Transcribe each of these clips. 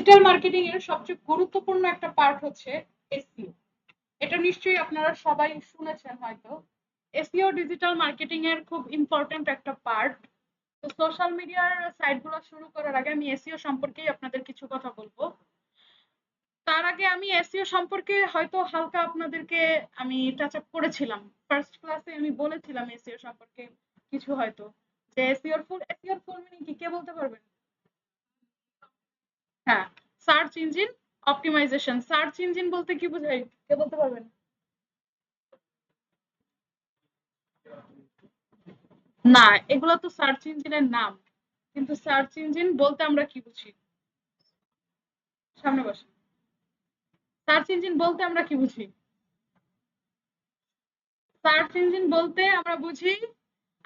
Digital marketing এর সবচেয়ে গুরুত্বপূর্ণ একটা পার্ট হচ্ছে এসইও। এটা নিশ্চয়ই আপনারা সবাই শুনেছেন হয়তো। এসইও ডিজিটাল মার্কেটিং এর খুব ইম্পর্টেন্ট একটা পার্ট। তো সোশ্যাল মিডিয়ার সাইটগুলো শুরু করার আগে আমি এসইও সম্পর্কেই আপনাদের কিছু কথা বলবো। তার আগে আমি এসইও সম্পর্কে হয়তো হালকা আপনাদেরকে আমি টাচ আপ করেছিলাম। ফার্স্ট ক্লাসে আমি বলেছিলাম এসইও সম্পর্কে কিছু হয়তো, যে এসইওর ফুল মিনিং কি কে বলতে পারবেন? হ্যাঁ, search engine optimization. Search engine বলতে কি বোঝায়, কে বলতে পারবেন? না, এগুলো তো সার্চ ইঞ্জিনের নাম, কিন্তু সার্চ ইঞ্জিন বলতে আমরা কি বুঝি? সামনে বসে। সার্চ ইঞ্জিন বলতে আমরা কি বুঝি? সার্চ ইঞ্জিন বলতে আমরা বুঝি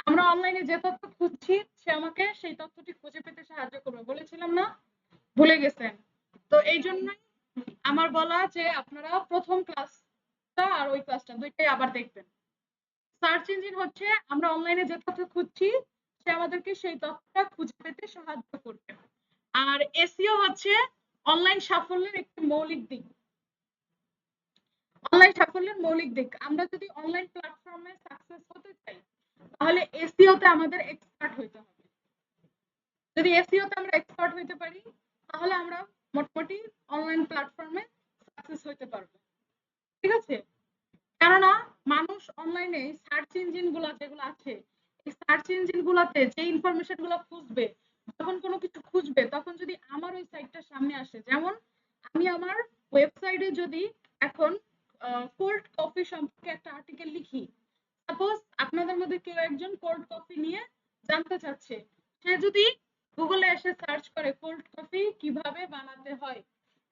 আমরা অনলাইনে যে তথ্য খুঁজছি সে আমাকে সেই তথ্যটি খুঁজে পেতে সাহায্য করবে, বলেছিলাম না? ভুলে গেছেন? তো এই জন্যই আমার বলা যে আপনারা প্রথম ক্লাসটা আর ওই ক্লাসটা দুইটাই আবার দেখবেন। সার্চ ইঞ্জিন হচ্ছে আমরা অনলাইনে যে তথ্য খুঁজছি সে আমাদেরকে সেই তথ্যটা খুঁজে পেতে সাহায্য করবে। আর এসইও হচ্ছে অনলাইন সাফল্যের একটি মৌলিক দিক। অনলাইন সাফল্যের মৌলিক দিক। আমরা যদি অনলাইন প্ল্যাটফর্মে সাকসেস হতে চাই তাহলে এসইও তে আমাদের এক্সপার্ট হইতে হবে। যদি এসইও তে আমরা এক্সপার্ট হইতে পারি তাহলে আমরা মোটামুটি অনলাইন প্ল্যাটফর্মে সাকসেস হইতে পারবো। ঠিক আছে? কেননা মানুষ অনলাইনে সার্চ ইঞ্জিন গুলা যেগুলো আছে এই সার্চ ইঞ্জিন গুলাতে যে ইনফরমেশন গুলো খুঁজবে, যখন কোনো কিছু খুঁজবে তখন যদি আমার ওই সাইটটা সামনে আসে, যেমন আমি আমার ওয়েবসাইটে যদি এখন কোল্ড কফি সম্পর্কে একটা আর্টিকেল লিখি, সাপোজ আপনাদের মধ্যে কেউ একজন কোল্ড কফি নিয়ে জানতে চাচ্ছে, সে যদি গুগলে এসে সার্চ করে কোল্ড কফি কিভাবে বানাতে হয়,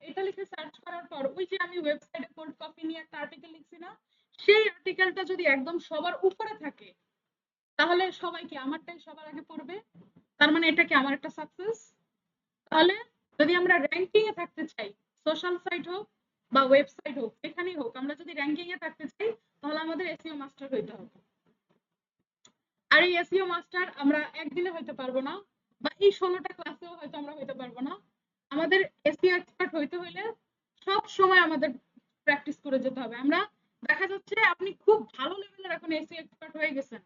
এটা লিখে সার্চ করার পর ওই যে আমি ওয়েবসাইটে কোল্ড কফি নিয়ে একটা আর্টিকেল লিখছি না, সেই আর্টিকেলটা যদি একদম সবার উপরে থাকে তাহলে সবাই কি আমারটাই সবার আগে পড়বে। তার মানে এটা কি আমার একটা সাকসেস। তাহলে যদি আমরা র্যাঙ্কিং এ থাকতে চাই, সোশ্যাল সাইট হোক বা ওয়েবসাইট হোক যেখানেই হোক, আমরা যদি র্যাঙ্কিং এ থাকতে চাই তাহলে আমাদের এসইও মাস্টার হইতে হবে। আর এই এসইও মাস্টার আমরা একদিনে হইতে পারবো না, বা এই 16টা ক্লাসেও হয়তো আমরা হইতে পারবো না। আমাদের এসইও এক্সপার্ট হইতে হইলে সব সময় আমাদের প্র্যাকটিস করে যেতে হবে। আমরা দেখা যাচ্ছে আপনি খুব ভালো লেভেলের এখন এসইও এক্সপার্ট হয়ে গেছেন,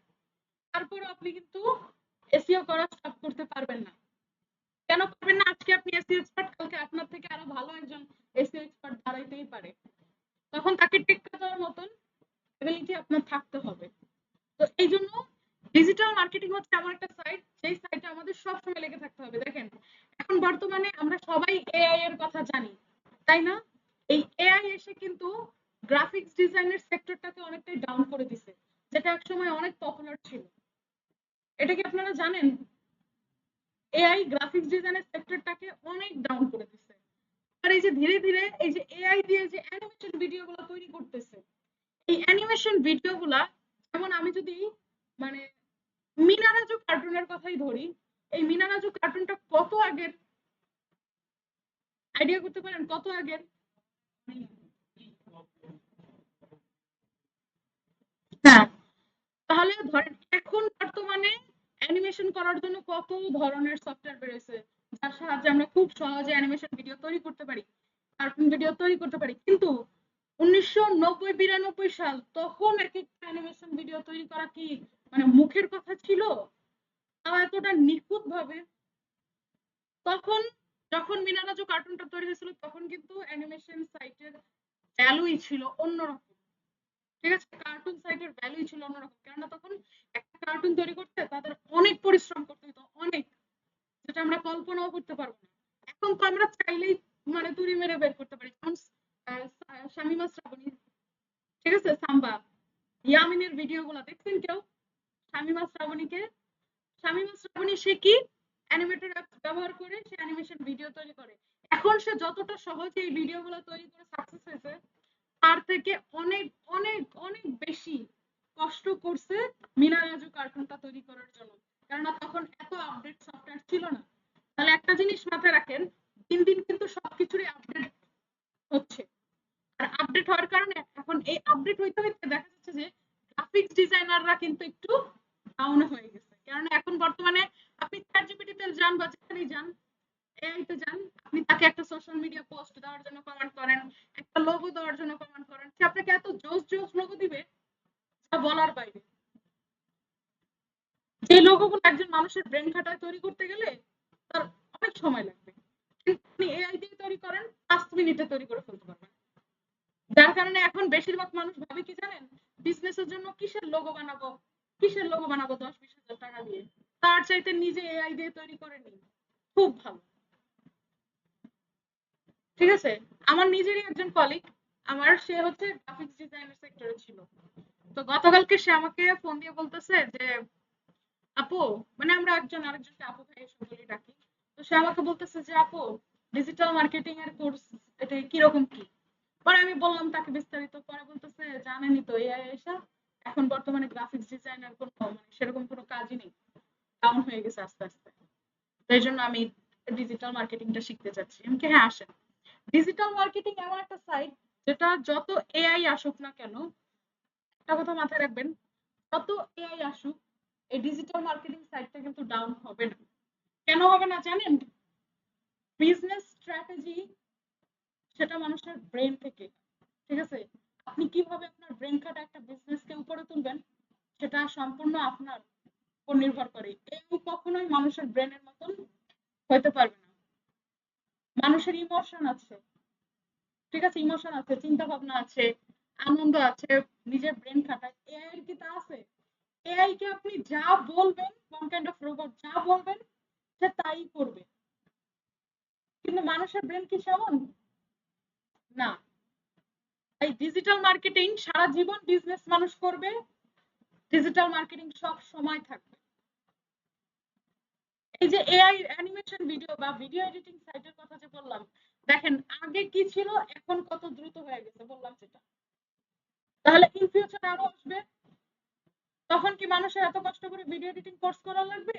তারপরে আপনি কিন্তু এসইও করা স্টপ করতে পারবেন না। কেন পারবেন না? আজকে আপনি এসইও এক্সপার্ট, কালকে আপনার থেকে আরো ভালো একজন এসইও এক্সপার্ট দাঁড়াইতেই পারে। তখন তাকে টেক্কা দেওয়ার মতন এবিলিটি আপনার থাকতে হবে। তো এই জন্য ডিজিটাল মার্কেটিং হচ্ছে এমন একটা সাইট, সেই সাইটে আমাদের সবসময় লেগে থাকতে হবে। দেখেন এখন বর্তমানে আমরা সবাই এআই এর কথা জানি, তাই না? এই এআই এসে কিন্তু গ্রাফিক্স ডিজাইনের সেক্টরটাকে অনেকটাই ডাউন করে দিছে, যেটা একসময় অনেক পপুলার ছিল। এটা কি আপনারা জানেন? এআই গ্রাফিক্স ডিজাইনের সেক্টরটাকে অনেক ডাউন করে দিছে। আর এই যে ধীরে ধীরে এই যে এআই দিয়ে যে অ্যানিমেশন ভিডিওগুলো তৈরি করতেছে, এই অ্যানিমেশন ভিডিওগুলা, যেমন আমি যদি মানে মিনা রাজু কার্টুনের কথাই ধরি, এই মিনা রাজু কার্টুনটা কত আগের, আইডিয়া করতে পারেন কত আগের? হ্যাঁ, তাহলে ধরেন এখন বর্তমানে অ্যানিমেশন করার জন্য কত ধরনের সফটওয়্যার বেরিয়েছে যার সাহায্যে আমরা খুব সহজে অ্যানিমেশন ভিডিও তৈরি করতে পারি, কার্টুন ভিডিও তৈরি করতে পারি। কিন্তু 1990-92 সাল তখন এক একটা অ্যানিমেশন ভিডিও তৈরি করা কি মানে মুখের কথা ছিল? তাও এতটা নিখুঁত ভাবে। তখন যখন মিনা রাজু কার্টুনটা তৈরি হয়েছিল তখন কিন্তু অ্যানিমেশন সাইটের ভ্যালুই ছিল অন্যরকম। ঠিক আছে? কার্টুন সাইটের ভ্যালুই ছিল অন্যরকম, কেননা তখন একটা কার্টুন তৈরি করতে তাদের অনেক পরিশ্রম করতে হতো, অনেক, যেটা আমরা কল্পনাও করতে পারবো না। এখন তো আমরা চাইলেই মানে তুড়ি মেরে বের করতে পারি। যেমন শামিমা শ্রাবণী, ঠিক আছে, সাম্বা, ইয়ামিনের ভিডিও গুলা দেখছেন কেউ? শামিমা শ্রাবণীকে, শামিমা শ্রাবণী সে কি অ্যানিমেটর অ্যাপস ব্যবহার করে সে অ্যানিমেশন ভিডিও তৈরি করে। এখন সে যতটা সহজে এই ভিডিওগুলো তৈরি করে সাকসেস হয়েছে, তার থেকে অনেক অনেক অনেক বেশি কষ্ট করছে মিনা রাজু কার্টুনটা তৈরি করার জন্য, কেননা তখন এত আপডেট সফটওয়্যার ছিল না। তাহলে একটা জিনিস মাথায় রাখেন, দিন দিন কিন্তু সবকিছুরই আপডেট হচ্ছে। আর আপডেট হওয়ার কারণে এখন এই আপডেট হইতে হইতে দেখা যাচ্ছে যে গ্রাফিক্স ডিজাইনাররা কিন্তু একটু ডাউন হয়ে গেছে, কারণ এখন বর্তমানে আপনি চ্যাট জিপিটিতে যান বা যেখানেই যান, এআই তে যান, আপনি তাকে একটা সোশ্যাল মিডিয়া পোস্ট দেওয়ার জন্য কমান্ড করেন, একটা লোগো দেওয়ার জন্য কমান্ড করেন, সে আপনাকে এত জোস জোস লোগো দিবে যা বলার বাইরে। যে লোগোগুলো একজন মানুষের ব্রেন খাটায় তৈরি করতে গেলে তার অনেক সময় লাগবে, কিন্তু আপনি এআই দিয়ে তৈরি করেন 5 মিনিটে তৈরি করে ফেলতে পারবেন। যার কারণে এখন বেশিরভাগ মানুষ ভাবে কি জানেন, বিজনেসের জন্য কিসের লোগো বানাবো 10-20 হাজার টাকা দিয়ে, তার চাইতে নিজে এআই দিয়ে তৈরি করে নিন, খুব ভালো। ঠিক আছে, আমার নিজেরই একজন কলিগ, আমার সে হচ্ছে গ্রাফিক্স ডিজাইনের সেক্টরে ছিল। তো গতকালকে সে আমাকে ফোন দিয়ে বলতেছে যে আপু, মানে আমরা একজন আরেকজনকে আপু ভাই এসব বলে ডাকি, তো সে আমাকে বলতেছে যে আপু, ডিজিটাল মার্কেটিং এর কোর্স এটা কিরকম কি। পরে আমি বললাম তাকে বিস্তারিত, পরে বলতেছে জানেনই তো এআই এসা এখন বর্তমানে গ্রাফিক্স ডিজাইনার কোনো মানে সেরকম কোনো কাজই নেই, ডাউন হয়ে গেছে আস্তে আস্তে। তাই জন্য আমি ডিজিটাল মার্কেটিংটা শিখতে চাচ্ছি। আমি কি হ্যাঁ আসেন। ডিজিটাল মার্কেটিং এমন একটা সাইট যেটা যত এআই আসুক না কেন, একটা কথা মাথায় রাখবেন, যত এআই আসুক এই ডিজিটাল মার্কেটিং সাইটটা কিন্তু ডাউন হবে না। কেন হবে না জানেন? বিজনেস স্ট্র্যাটেজি সেটা মানুষের ব্রেন থেকে, ঠিক আছে, আপনি কিভাবে আপনার ব্রেন খাটা একটা বিজনেসকে উপরে তুলবেন সেটা সম্পূর্ণ আপনার উপর নির্ভর করে। এই কখনোই মানুষের ব্রেনের মতন হইতে পারবে না। মানুষের ইমোশন আছে, ঠিক আছে, ইমোশন আছে, চিন্তা ভাবনা আছে, আনন্দ আছে, নিজের ব্রেন খাটায়। এআই এর কি তা আছে? এআই কে আপনি যা বলবেন, কোন কাইন্ড অফ রোবট যা বলবেন সে তাই করবে, কিন্তু মানুষের ব্রেন কি সেমন না। তাই ডিজিটাল মার্কেটিং সারা জীবন বিজনেস মানুষ করবে, ডিজিটাল মার্কেটিং সব সময় থাকবে। এই যে এআই অ্যানিমেশন ভিডিও বা ভিডিও এডিটিং সাইটের কথা যে বললাম, দেখেন আগে কি ছিল এখন কত দ্রুত হয়ে গেছে বললাম যেটা, তাহলে ইন ফিউচার আরো আসবে। তখন কি মানুষের এত কষ্ট করে ভিডিও এডিটিং কোর্স করা লাগবে?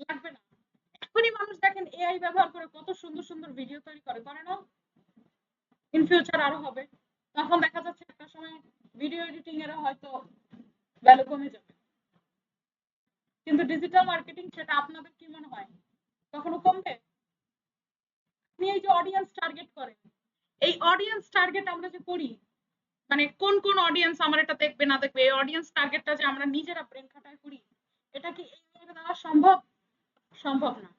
লাগবে না। এখনই মানুষ দেখেন এআই ব্যবহার করে কত সুন্দর সুন্দর ভিডিও তৈরি করে না? ইন ফিউচার আরো হবে। তখন দেখা যাচ্ছে একটা সময় ভিডিও এডিটিং এর হয়তো ভ্যালু কমে যাবে, কিন্তু ডিজিটাল মার্কেটিং সেটা আপনাদের কি মনে হয় কখনো কমবে? আপনি এই যে অডিয়েন্স টার্গেট করেন, এই অডিয়েন্স টার্গেট আমরা যে করি, মানে কোন কোন অডিয়েন্স আমার এটা দেখবে না দেখবে, এই অডিয়েন্স টার্গেটটা যে আমরা নিজেরা ব্রেন খাটায় করি, এটা কি এই দ্বারা সম্ভব? সম্ভব না।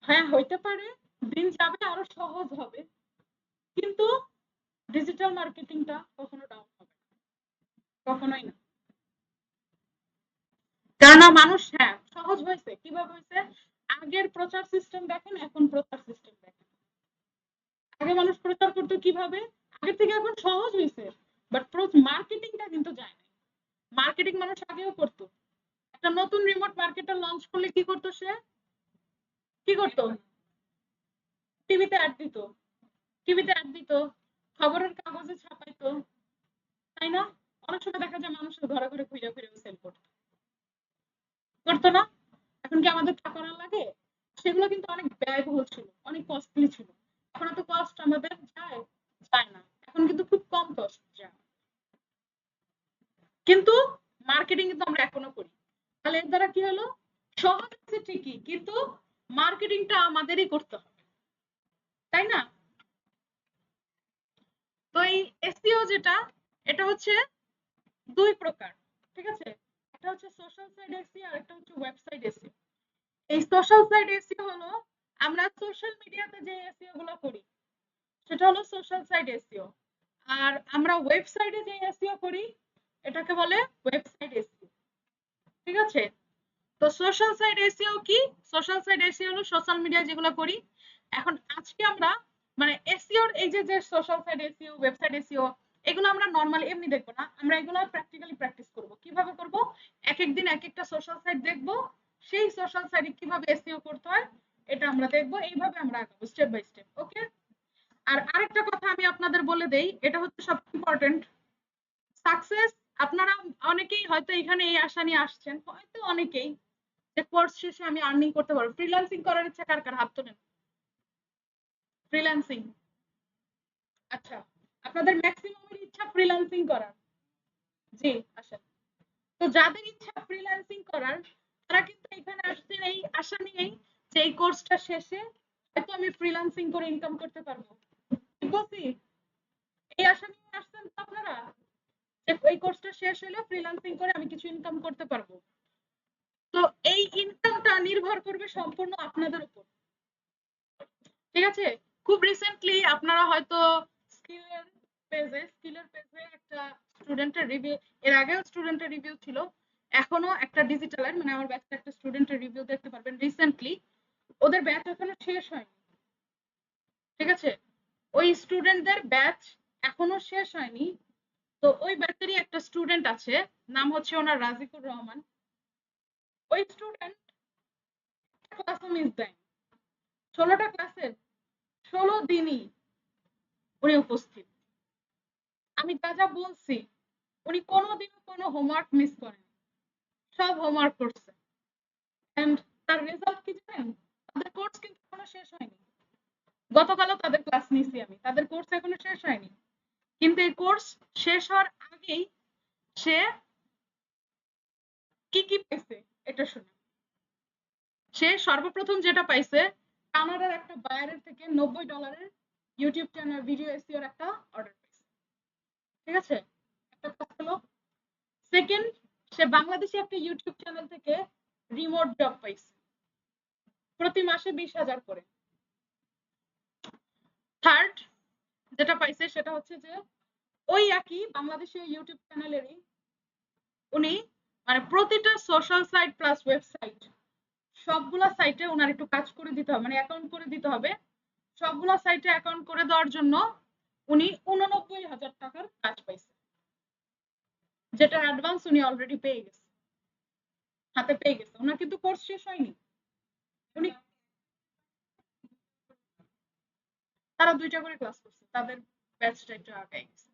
হ্যাঁ হইতে পারে, দিন যাবে আরো সহজ হবে, কিন্তু ডিজিটাল মার্কেটিংটা কখনো ডাউন হবে না, কখনোই না। কেননা মানুষ, হ্যাঁ সহজ হয়েছে, কিভাবে হয়েছে, আগের প্রচার সিস্টেম দেখেন এখন প্রচার সিস্টেম দেখেন। আগে মানুষ প্রচার করতো কিভাবে, আগের থেকে এখন সহজ হয়েছে, বাট মার্কেটিংটা কিন্তু যায় না। মার্কেটিং মানুষ আগেও করতো, একটা নতুন রিমোট মার্কেটার লঞ্চ করলে কি করতো সে, কি করতো, টিভিতে অ্যাড দিত, টিভিতে অ্যাড দিত, খবরের কাগজে ছাপাইতো, তাই না? অনেক সময় দেখা যায় মানুষের ঘরে ঘরে ঘুরে ঘুরে সেল করতো, করতো না? এখন কি আমাদের তা করা লাগে? সেগুলো কিন্তু অনেক ব্যয়বহুল ছিল, অনেক কস্টলি ছিল। এখন এত কস্ট আমাদের যায়, যায় না। এখন কিন্তু খুব কম কস্ট যায়, কিন্তু মার্কেটিং কিন্তু আমরা এখনো করি। তাহলে এর দ্বারা কি হলো, সহজ আছে ঠিকই, কিন্তু মার্কেটিংটা আমাদেরই করতে হবে, তাই না? তো এই এসইও যেটা, এটা হচ্ছে দুই প্রকার, ঠিক আছে, একটা হচ্ছে সোশ্যাল সাইড এসইও আর একটা হচ্ছে ওয়েবসাইট এসইও। এই সোশ্যাল সাইড এসইও হলো আমরা সোশ্যাল মিডিয়াতে যে এসইও গুলো করি সেটা হলো সোশ্যাল সাইড এসইও, আর আমরা ওয়েবসাইটে যে এসইও করি এটাকে বলে ওয়েবসাইট এসইও, ঠিক আছে। তো সোশ্যাল সাইড এসইও কি, সোশ্যাল সাইড এসইও হলো সোশ্যাল মিডিয়া যেগুলো করি। এখন আজকে আমরা মানে এসইওর এই যে যে social side SEO, website SEO, এগুলো আমরা নরমালি এমনি দেখবো না, আমরা এগুলো প্র্যাকটিক্যালি প্র্যাকটিস করব। কিভাবে করব, এক এক দিন এক একটা সোশ্যাল সাইট দেখবো, সেই সোশ্যাল সাইটে কিভাবে এসইও করতে হয় এটা আমরা দেখবো, এইভাবে আমরা আগাবো স্টেপ বাই স্টেপ, ওকে। আর আরেকটা কথা আমি আপনাদের বলে দেই, এটা হচ্ছে সবচেয়ে ইম্পর্টেন্ট, সাকসেস, আপনারা অনেকেই হয়তো এখানে এই আশা নিয়ে আসছেন, হয়তো অনেকেই, যে কোর্স শেষে আমি আর্নিং করতে পারবো। ফ্রিল্যান্সিং করার ইচ্ছা কার কার হাত তোলেন। ফ্রিল্যান্সিং, আচ্ছা, আপনাদের ম্যাক্সিমামের ইচ্ছা ফ্রিল্যান্সিং করার, জি আসেন। তো যাদের ইচ্ছা ফ্রিল্যান্সিং করার তারা কিন্তু এখানে আসছেন এই আশা নিয়েই যে এই কোর্সটা শেষে হয়তো আমি ফ্রিল্যান্সিং করে ইনকাম করতে পারবো। ঠিক বলছি? এই আশা নিয়ে আসছেন তো আপনারা যে এই কোর্সটা শেষ হলে ফ্রিল্যান্সিং করে আমি কিছু ইনকাম করতে পারবো। তো এই ইনকামটা নির্ভর করবে সম্পূর্ণ আপনাদের উপর। ঠিক আছে? খুব রিসেন্টলি আপনারা হয়তো স্কিলের পেজে একটা স্টুডেন্টের রিভিউ, এর আগেও স্টুডেন্টের রিভিউ ছিল, এখনো একটা ডিজিটালের মানে আমার ব্যাচের একটা স্টুডেন্টের রিভিউ দেখতে পারবেন রিসেন্টলি। ওদের ব্যাচ এখনো শেষ হয়নি। ঠিক আছে? ওই স্টুডেন্টদের ব্যাচ এখনো শেষ হয়নি। তো ওই ব্যাচেরই একটা স্টুডেন্ট আছে, নাম হচ্ছে ওনার রাজিকুর রহমান। ওই স্টুডেন্ট ক্লাসও মিস দেয়, 16টা ক্লাসের 16 দিনই উনি উপস্থিত। আমি যা যা বলছি উনি কোনোদিনও কোনো হোমওয়ার্ক মিস করেন, সব হোমওয়ার্ক করছে। এন্ড তার রেজাল্ট কি জানেন? তাদের কোর্স কিন্তু এখনো শেষ হয়নি। গতকালও তাদের ক্লাস নিছি আমি, তাদের কোর্স এখনো শেষ হয়নি। কিন্তু এই কোর্স শেষ হওয়ার আগেই সে কি কি পাইছে এটা শুনে। সে সর্বপ্রথম যেটা পাইছে, কানাডার একটা বায়ারের থেকে $90 ইউটিউব চ্যানেল ভিডিও এসইওর একটা অর্ডার পাইছে। ঠিক আছে? একটা কাজ হলো। সেকেন্ড, সে বাংলাদেশি একটা ইউটিউব চ্যানেল থেকে রিমোট জব পাইছে, প্রতি মাসে 20,000 করে। থার্ড যেটা পাইছে সেটা হচ্ছে যে ওই একই বাংলাদেশি ইউটিউব চ্যানেলেরই উনি মানে প্রতিটা সোশ্যাল সাইট প্লাস ওয়েবসাইট সবগুলা সাইটে ওনার একটু কাজ করে দিতে হবে, মানে অ্যাকাউন্ট করে দিতে হবে। সবগুলা সাইটে অ্যাকাউন্ট করে দেওয়ার জন্য উনি 89,000 টাকার কাজ পাইছে, যেটা অ্যাডভান্স উনি অলরেডি পেয়ে গেছে, হাতে পেয়ে গেছে। ওনার কিন্তু কোর্স শেষ হয়নি। উনি তারা 2টা করে ক্লাস করছে, তাদের ব্যাচটা একটু আগায় গেছে।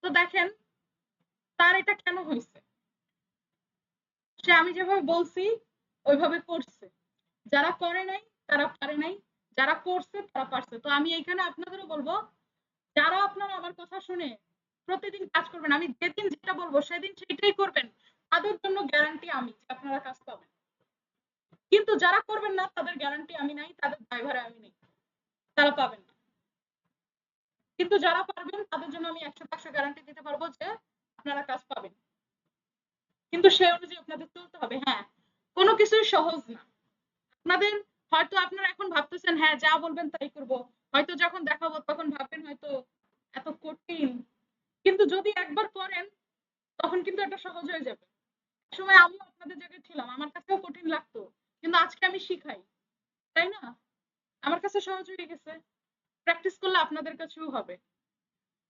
তো দেখেন তার এটা কেন হয়েছে, সে আমি যেভাবে বলছি ওইভাবে করছে। যারা করে নাই তারা পারে নাই, যারা করছে তারা পারছে। তো আমি এইখানে আপনাদেরও বলবো, যারা আপনারা আমার কথা শুনে প্রতিদিন কাজ করবেন, আমি যেদিন যেটা বলবো সেদিন সেটাই করবেন, তাদের জন্য গ্যারান্টি আমি যে আপনারা কাজ পাবেন। কিন্তু যারা করবেন না তাদের গ্যারান্টি আমি নাই, তাদের ড্রাইভারে আমি নেই, তারা পাবেন না। কিন্তু যারা পারবেন তাদের জন্য আমি 100% গ্যারান্টি দিতে পারবো যে আপনারা কাজ পাবেন। কিন্তু সে অনুযায়ী আপনাদের চলতে হবে। হ্যাঁ, কোনো কিছুই সহজ না। আপনাদের হয়তো আপনারা এখন ভাবতেছেন হ্যাঁ যা বলবেন তাই করব, হয়তো যখন দেখাবো তখন ভাববেন হয়তো এত কঠিন, কিন্তু যদি একবার করেন তখন কিন্তু এটা সহজ হয়ে যাবে। সময় আমিও আপনাদের জায়গায় ছিলাম, আমার কাছেও কঠিন লাগতো, কিন্তু আজকে আমি শিখাই, তাই না? আমার কাছে সহজ হয়ে গেছে। প্র্যাকটিস করলে আপনাদের কাছেও হবে,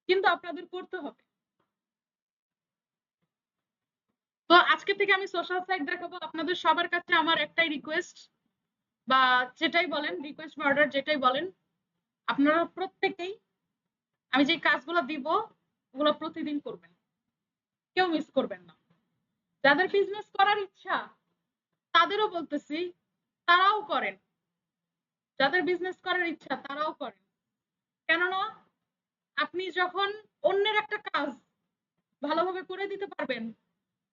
কিন্তু আপনাদের করতে হবে। তো আজকে থেকে আমি সোশ্যাল সাইট দেখাবো। আপনাদের সবার কাছে আমার একটাই রিকোয়েস্ট, বা যেটাই বলেন রিকোয়েস্ট বা অর্ডার যেটাই বলেন, আপনারা প্রত্যেকেই আমি যে কাজগুলো দিব ওগুলো প্রতিদিন করবেন, কেউ মিস করবেন না। যাদের বিজনেস করার ইচ্ছা তাদেরও বলতেছি তারাও করেন, যাদের বিজনেস করার ইচ্ছা তারাও করেন। কেননা আপনি যখন অন্যের একটা কাজ ভালোভাবে করে দিতে পারবেন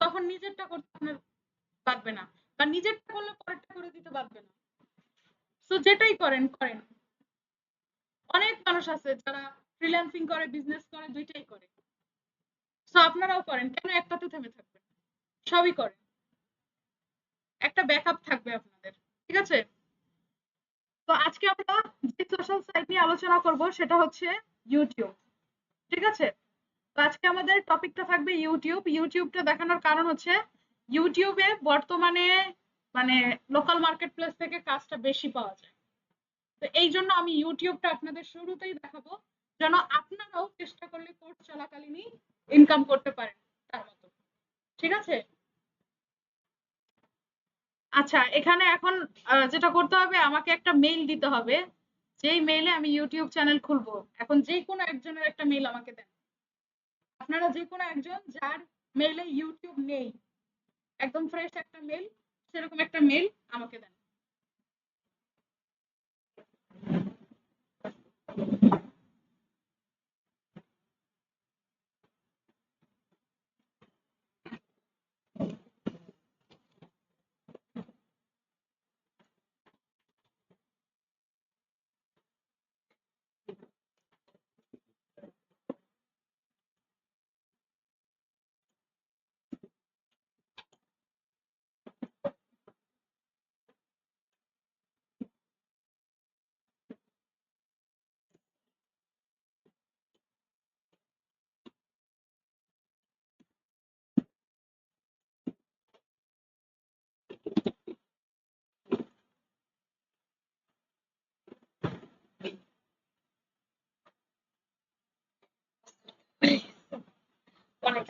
তখন নিজেরটা করতে আপনার পারবে না, বা নিজেরটা করলে পরেরটা করে দিতে পারবে না। তো যেটাই করেন করেন। অনেক মানুষ আছে যারা ফ্রিল্যান্সিং করে, বিজনেস করে, দুইটাই করে। তো আপনারাও করেন, কেন একটাতে থেমে থাকবেন? সবই করেন, একটা ব্যাকআপ থাকবে আপনাদের। ঠিক আছে? তো আজকে আমরা যে সোশ্যাল সাইট নিয়ে আলোচনা করব সেটা হচ্ছে ইউটিউব। ঠিক আছে? তো আজকে আমাদের টপিকটা থাকবে ইউটিউব। ইউটিউবটা দেখানোর কারণ হচ্ছে ইউটিউবে বর্তমানে মানে লোকাল মার্কেট প্লেস থেকে কাজটা বেশি পাওয়া যায়। তো এই জন্য আমি ইউটিউবটা আপনাদের শুরুতেই দেখাবো, যেন আপনারাও চেষ্টা করলে কোর্স চলাকালীনই ইনকাম করতে পারেন তার মতো। ঠিক আছে? আচ্ছা, এখানে এখন যেটা করতে হবে আমাকে একটা মেইল দিতে হবে, যেই মেইলে আমি ইউটিউব চ্যানেল খুলবো। এখন যে কোনো একজনের একটা মেইল আমাকে দেন। আপনারা যে কোনো একজন যার মেইলে ইউটিউব নেই, একদম ফ্রেশ একটা মেইল, সেরকম একটা মেইল আমাকে দেন।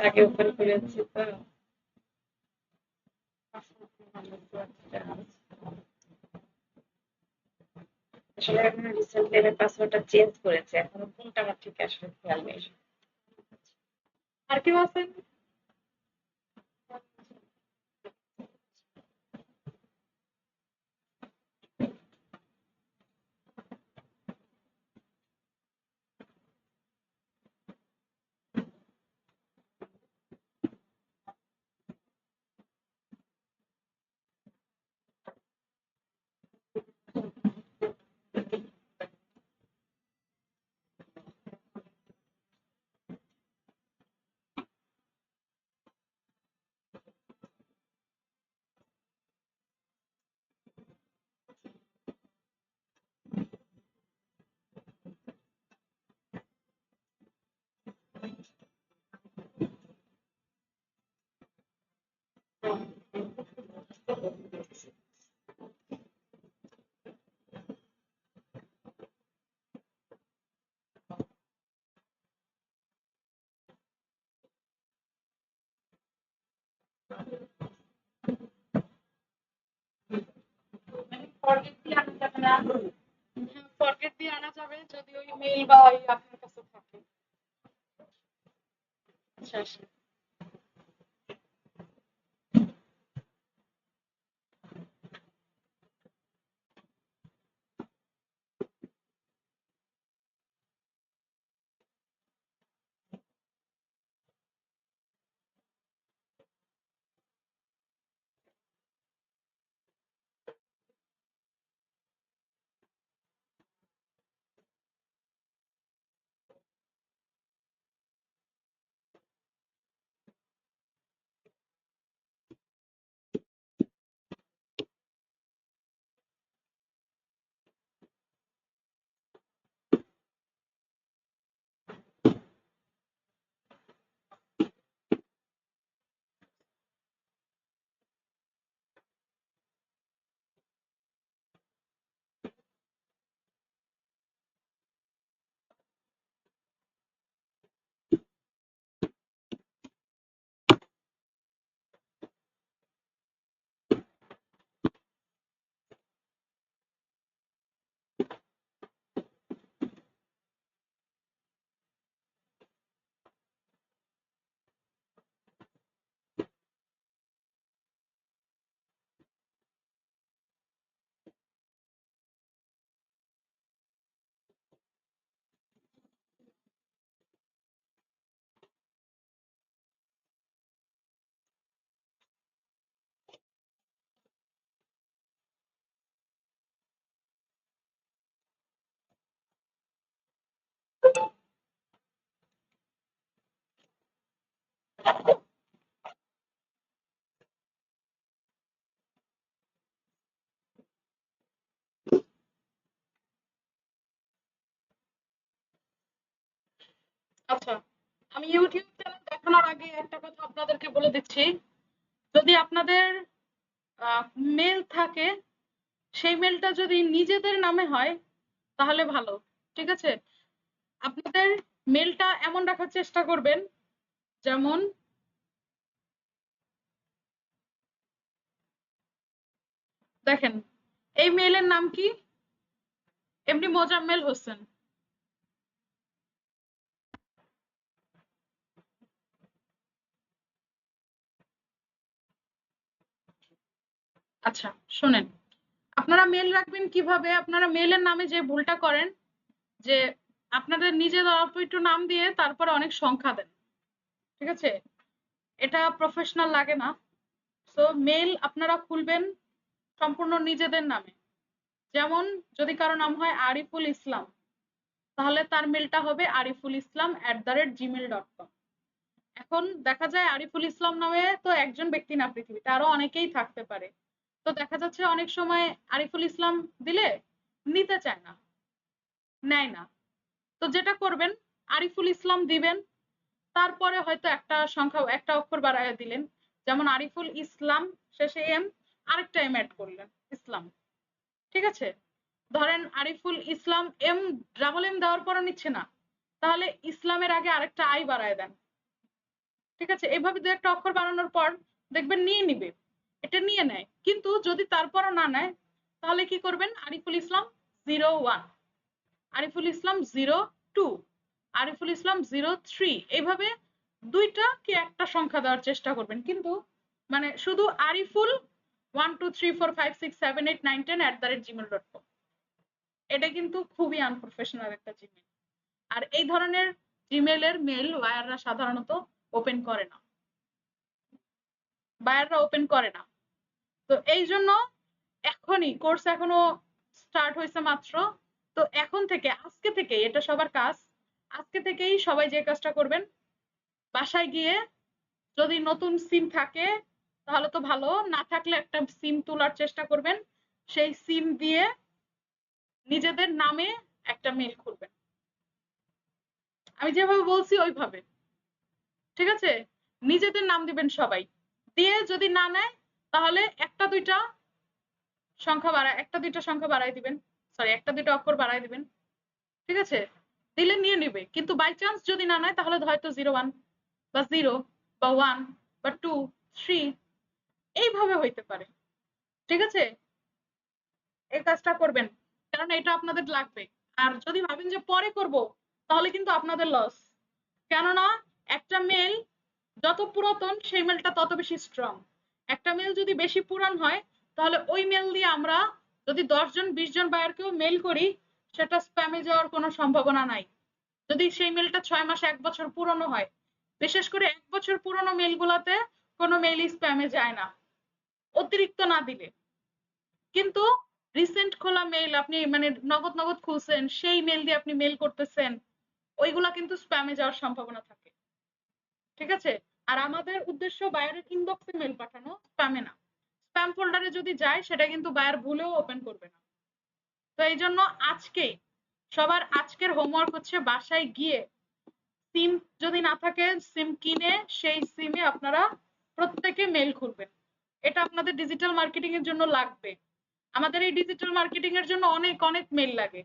আগে ওপেন করেছি তো। আসলে এখন রিসেন্টলি আমি পাসওয়ার্ডটা চেঞ্জ করেছি, এখন কোনটা আমার ঠিক আসলে খেয়াল নেই। আর কেউ আছেন? ফরগেট দিয়ে আনা যাবে না? ফরগেট দিয়ে আনা যাবে যদি ওই মেইল বা ওই আপনার কাছে থাকে। আচ্ছা আচ্ছা। আচ্ছা, আমি ইউটিউব চ্যানেল দেখানোর আগে একটা কথা আপনাদেরকে বলে দিচ্ছি। যদি আপনাদের মেল থাকে, সেই মেলটা যদি নিজেদের নামে হয় তাহলে ভালো। ঠিক আছে? আপনাদের মেলটা এমন রাখার চেষ্টা করবেন যেমন দেখেন, এই মেলের নাম কি? এমডি মোজাম্মেল হোসেন। আচ্ছা, শোনেন, আপনারা মেল রাখবেন কিভাবে? আপনারা মেলের নামে যে ভুলটা করেন যে আপনাদের নিজের অল্প একটু নাম দিয়ে তারপরে অনেক সংখ্যা দেন। ঠিক আছে? এটা প্রফেশনাল লাগে না। সো মেল আপনারা খুলবেন সম্পূর্ণ নিজেদের নামে। যেমন যদি কারো নাম হয় আরিফুল ইসলাম, তাহলে তার মেলটা হবে arifulislam@gmail.com। এখন দেখা যায় আরিফুল ইসলাম নামে তো একজন ব্যক্তি না পৃথিবীতে, আরো অনেকেই থাকতে পারে। তো দেখা যাচ্ছে অনেক সময় আরিফুল ইসলাম দিলে নিতে চায় না, নেয় না। তো যেটা করবেন, আরিফুল ইসলাম দিবেন, তারপরে হয়তো একটা সংখ্যা, একটা অক্ষর বাড়ায় দিলেন। যেমন আরিফুল ইসলাম, শেষে এম, আরেকটা এম অ্যাড করলেন, ইসলাম। ঠিক আছে? ধরেন Ariful Islam M, double M দেওয়ার পরও নিচ্ছে না, তাহলে ইসলামের আগে আরেকটা আই বাড়ায় দেন। ঠিক আছে, এইভাবে দু একটা অক্ষর বানানোর পর দেখবেন নিয়ে নিবে, এটা নিয়ে নেয়। কিন্তু যদি তারপরও না নেয় তাহলে কি করবেন, আরিফুল ইসলাম 01, আরিফুল ইসলাম 02, আরিফুল ইসলাম 03, এইভাবে দুইটা কি একটা সংখ্যা দেওয়ার চেষ্টা করবেন। কিন্তু মানে শুধু আরিফুল 12345678910@gmail.com, এটা কিন্তু খুবই আনপ্রফেশনাল একটা জিমেল। আর এই ধরনের জিমেলের মেল বায়াররা সাধারণত ওপেন করে না, বায়াররা ওপেন করে না। তো এই জন্য এখনই কোর্স এখনো স্টার্ট হয়েছে মাত্র, তো এখন থেকে আজকে থেকে এটা সবার কাজ, আজকে থেকেই সবাই যে কাজটা করবেন, বাসায় গিয়ে যদি নতুন সিম থাকে তাহলে তো ভালো, না থাকলে একটা সিম তোলার চেষ্টা করবেন, সেই সিম দিয়ে নিজেদের নামে একটা মেল খুলবেন, আমি যেভাবে বলছি ওইভাবে, ঠিক আছে? নিজেদের নাম দিবেন সবাই, দিয়ে যদি না নেয় তাহলে একটা দুইটা সংখ্যা বাড়াই দিবেন, সরি একটা দুইটা অক্ষর বাড়াই দিবেন, ঠিক আছে? দিলে নিয়ে নিবে। কিন্তু বাই চান্স যদি না নেয় তাহলে হয়তো 01 বা 0 বা 1 বা 2 3 এইভাবে হইতে পারে, ঠিক আছে? এই কাজটা করবেন, কারণ এটা আপনাদের লাগবে। আর যদি ভাবেন যে পরে করব তাহলে কিন্তু আপনাদের লস, কেননা একটা মেল যত পুরাতন সেই মেলটা তত বেশি স্ট্রং। একটা মেল যদি বেশি পুরান হয় তাহলে ওই মেল দিয়ে আমরা যদি 10 জন 20 জন বায়ারকেও মেল করি সেটা স্প্যামে যাওয়ার কোনো সম্ভাবনা নাই। যদি সেই মেলটা 6 মাস 1 বছর পুরনো হয়, বিশেষ করে 1 বছর পুরনো মেলগুলোতে কোনো মেইলই স্প্যামে যায় না, অতিরিক্ত না দিলে। কিন্তু রিসেন্ট খোলা মেইল আপনি মানে নগদ নগদ খুলছেন, সেই মেল দিয়ে আপনি মেল করতেছেন, ওইগুলা কিন্তু স্প্যামে যাওয়ার সম্ভাবনা থাকে, ঠিক আছে? আর আমাদের উদ্দেশ্য বায়ারের ইনবক্সে মেল পাঠানো, স্প্যামে না। স্প্যাম ফোল্ডারে যদি যায় সেটা কিন্তু বায়ার ভুলেও ওপেন করবে না। তো এই জন্য আজকেই সবার আজকের হোমওয়ার্ক হচ্ছে বাসায় গিয়ে সিম যদি না থাকে সিম কিনে সেই সিমে আপনারা প্রত্যেকে মেল খুলবেন। এটা আপনাদের ডিজিটাল মার্কেটিং এর জন্য লাগবে। আমাদের এই ডিজিটাল মার্কেটিং এর জন্য অনেক অনেক মেল লাগে,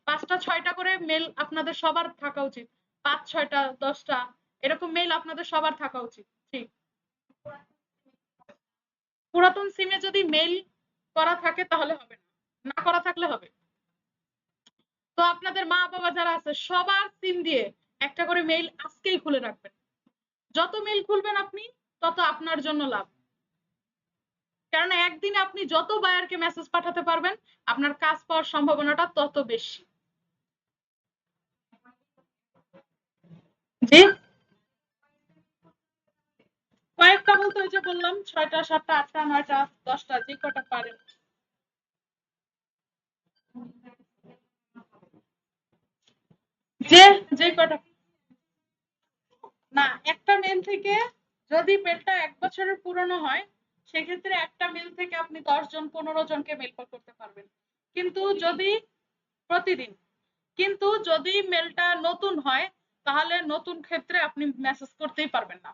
5টা 6টা করে মেল আপনাদের সবার থাকা উচিত, 5 6টা 10টা এরকম মেল আপনাদের সবার থাকা উচিত। ঠিক, পুরাতন সিমে যদি মেল করা থাকে তাহলে হবে না, না করা থাকলে হবে। তো আপনাদের মা বাবা যারা আছে সবার সিম দিয়ে একটা করে মেইল আজকেই খুলে রাখবেন, যত মেইল খুলবেন আপনি তত আপনার জন্য লাভ, কারণ একদিনে আপনি যত বায়ারকে মেসেজ পাঠাতে পারবেন আপনার কাজ পাওয়ার সম্ভাবনাটা তত বেশি। জি, কয়েকটা বলতে ওই যে বললাম 6টা 7টা 8টা 9টা 10টা যে কটা পারেন। যে যে কটা না, একটা মেল থেকে যদি মেলটা 1 বছরের পুরনো হয় সেক্ষেত্রে একটা মেল থেকে আপনি 10 জন 15 জনকে মেল করতে পারবেন, কিন্তু যদি প্রতিদিন, কিন্তু যদি মেলটা নতুন হয় তাহলে নতুন ক্ষেত্রে আপনি মেসেজ করতেই পারবেন না,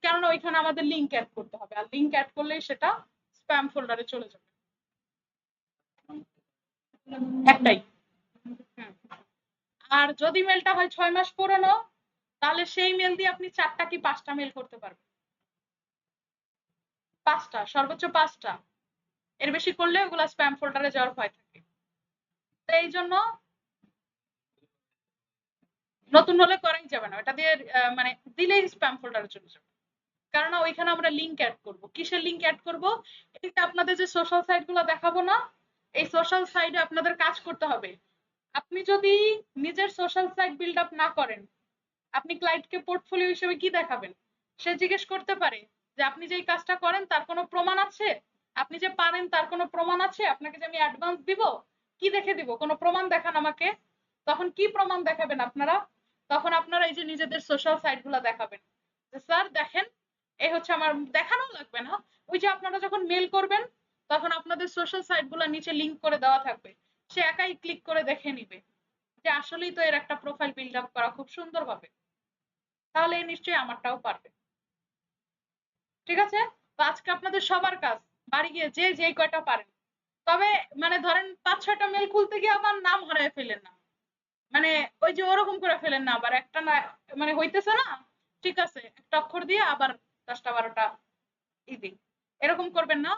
কারণ ওইখানে আমাদের লিংক অ্যাড করতে হবে, আর লিংক অ্যাড করলেই সেটা স্প্যাম ফোল্ডারে চলে যাবে। একটাই। আর যদি মেলটা হয় 6 মাস পুরনো তাহলে সেই মেল দিয়ে আপনি 4টা কি 5টা মেল করতে পারবেন, 5টা সর্বোচ্চ 5টা, এর বেশি করলে ওগুলা স্প্যাম ফোল্ডারে যাওয়ার ভয় থাকে। তো এই জন্য নতুন হলে করাই যাবে না, এটা দিয়ে মানে দিলেই স্প্যাম ফোল্ডারে চলে যাবে, কারণ ওইখানে আমরা লিংক অ্যাড করব। কিসের লিংক অ্যাড করব? এই যে আপনাদের যে সোশ্যাল সাইট গুলো দেখাবো না, এই সোশ্যাল সাইটে আপনাদের কাজ করতে হবে। আপনি যদি নিজের সোশ্যাল সাইট বিল্ড আপ না করেন আপনি ক্লায়েন্টকে পোর্টফোলিও হিসেবে কি দেখাবেন? সে জিজ্ঞেস করতে পারে যে আপনি যে এই কাজটা করেন তার কোনো প্রমাণ আছে, আপনি যে পারেন তার কোনো প্রমাণ আছে, আপনাকে যে আমি অ্যাডভান্স দিব, কি দেখে দিব, কোনো প্রমাণ দেখান আমাকে। তখন কি প্রমাণ দেখাবেন আপনারা? তখন আপনারা এই যে নিজেদের সোশ্যাল সাইট গুলা দেখাবেন যে স্যার দেখেন এই হচ্ছে আমার, দেখানো লাগবে না, ওই যে আপনারা যখন মেল করবেন তখন আপনাদের সোশ্যাল সাইট গুলা নিচে লিংক করে দেওয়া থাকবে, সে একাই ক্লিক করে দেখে নিবে যে আসলেই তো এর একটা প্রোফাইল বিল্ড আপ করা খুব সুন্দরভাবে, তাহলে নিশ্চয়ই আমারটাও পারবে। ঠিক আছে? তো আজকে আপনাদের সবার কাজ বাড়ি গিয়ে যে যেই কয়টা পারেন, তবে মানে ধরেন 5 6টা মেল খুলতে গিয়ে আবার নাম হারায় ফেলেন না, মানে ওই যে ওরকম করে ফেলেন না আবার, একটা না মানে হইতেছে না ঠিক আছে, একটা অক্ষর দিয়ে আবার 10টা 12টা দিই, এরকম করবেন না।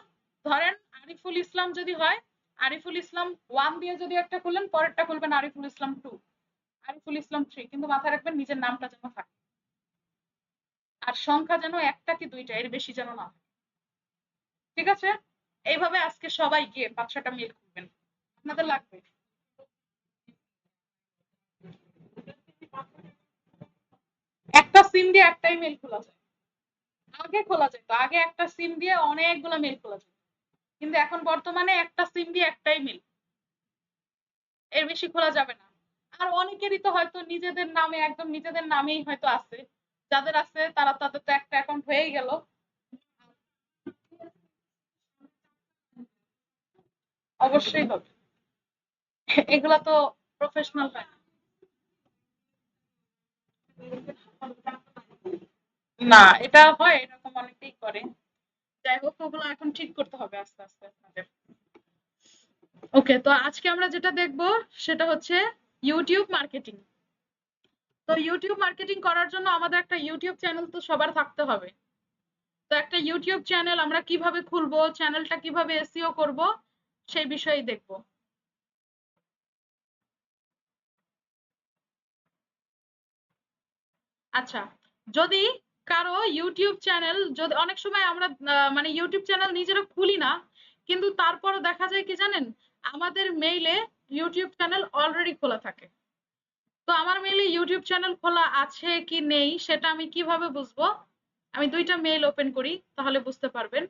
ধরেন আরিফুল ইসলাম যদি হয়, আরিফুল ইসলাম 1 দিয়ে যদি একটা খুললেন, পরেরটা খুলবেন আরিফুল ইসলাম 2, আরিফুল ইসলাম 3, কিন্তু মাথায় রাখবেন নিজের নামটা যেন থাকে, আর সংখ্যা যেন একটা কি দুইটা, এর বেশি যেন না। ঠিক আছে, এইভাবে আজকে সবাই গিয়ে 5-6টা মেল খুলবেন, আপনাদের লাগবে। একটা সিম দিয়ে একটাই মেল খোলা যায়, আগে খোলা যেত, আগে একটা সিম দিয়ে অনেকগুলো মেল খোলা যেত, কিন্তু এখন বর্তমানে একটা সিম দিয়ে একটাই মেল, এর বেশি খোলা যাবে না। আর অনেকেরই তো হয়তো নিজেদের নামে, একদম নিজেদের নামেই হয়তো আছে, যাদের আছে তারা, তাদের তো একটা অ্যাকাউন্ট হয়েই গেল। অবশ্যই হবে, এগুলা তো প্রফেশনাল হয় না, এটা হয়, এরকম অনেকেই করে। যাই হোক, ওগুলো এখন ঠিক করতে হবে আস্তে আস্তে আপনাদের। ওকে, তো আজকে আমরা যেটা দেখবো সেটা হচ্ছে ইউটিউব মার্কেটিং। তো ইউটিউব মার্কেটিং করার জন্য আমাদের একটা ইউটিউব চ্যানেল তো সবার থাকতে হবে। তো একটা ইউটিউব চ্যানেল আমরা কিভাবে খুলবো, চ্যানেলটা কিভাবে এসইও করব, সেই বিষয়ে দেখবো। আচ্ছা, যদি কারো ইউটিউব চ্যানেল, যদি অনেক সময় আমরা মানে ইউটিউব চ্যানেল নিজেরা খুলি না, কিন্তু তারপরও দেখা যায় কি জানেন, আমাদের মেইলে ইউটিউব চ্যানেল অলরেডি খোলা থাকে। তো আমার মেইলে ইউটিউব চ্যানেল খোলা আছে কি নেই সেটা আমি কিভাবে বুঝবো? আমি 2টা মেইল ওপেন করি, তাহলে বুঝতে পারবেন।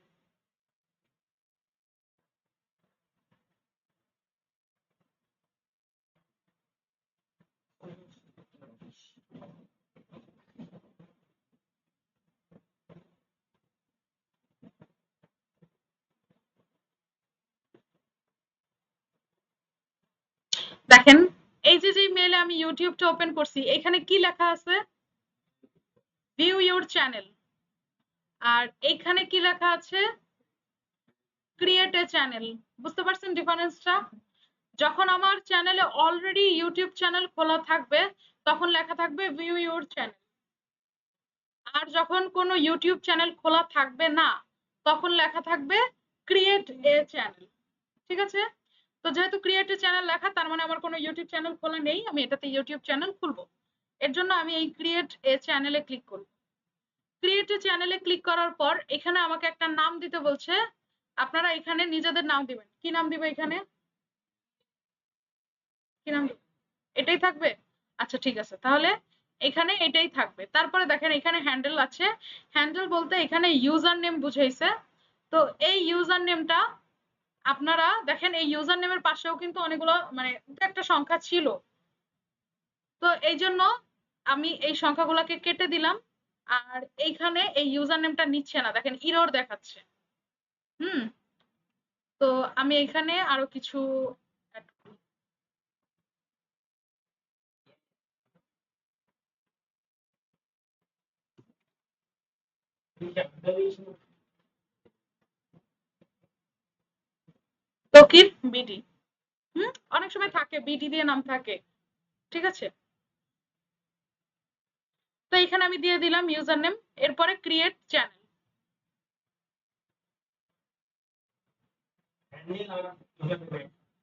দেখেন, এই যে যে মেইলে আমি ইউটিউবটা ওপেন করছি, এখানে কি লেখা আছে? View your channel. আর এইখানে কি লেখা আছে? Create a channel. বুঝতে পারছেন ডিফারেন্সটা? যখন আমার চ্যানেলে অলরেডি ইউটিউব চ্যানেল খোলা থাকবে, তখন লেখা থাকবে ভিউ ইউর চ্যানেল। আর যখন কোনো ইউটিউব চ্যানেল খোলা থাকবে না, তখন লেখা থাকবে ক্রিয়েট এ চ্যানেল। ঠিক আছে, তো যেহেতু ক্রিয়েট এ চ্যানেল লেখা, তার মানে আমার কোনো ইউটিউব চ্যানেল খোলা নেই, আমি এটাতে ইউটিউব চ্যানেল খুলবো। এর জন্য আমি এই ক্রিয়েট এ চ্যানেলে ক্লিক করব। ক্রিয়েট এ চ্যানেলে ক্লিক করার পর এখানে আমাকে একটা নাম দিতে বলছে, আপনারা এখানে নিজেদের নাম দিবেন। কি নাম দিবে এখানে? কি নাম দিবে? এটাই থাকবে? আচ্ছা ঠিক আছে, তাহলে এখানে এটাই থাকবে। তারপরে দেখেন এখানে হ্যান্ডেল আছে, হ্যান্ডেল বলতে এখানে ইউজার নেম বুঝাইছে। তো এই ইউজার নেমটা আপনারা দেখেন, এই ইউজার নেমের পাশেও কিন্তু অনেকগুলো মানে একটা সংখ্যা ছিল। তো এই জন্য আমি এই সংখ্যাগুলোকে কেটে দিলাম। আর এইখানে এই ইউজার নেমটা নিচ্ছে না, দেখেন ইরর দেখাচ্ছে। হুম, তো আমি এখানে আরো কিছু add করি। তকির বিডি। অনেক সময় থাকে বিডি দিয়ে নাম থাকে। ঠিক আছে, তো এখানে আমি দিয়ে দিলাম ইউজার নেম, এরপরে ক্রিয়েট চ্যানেল।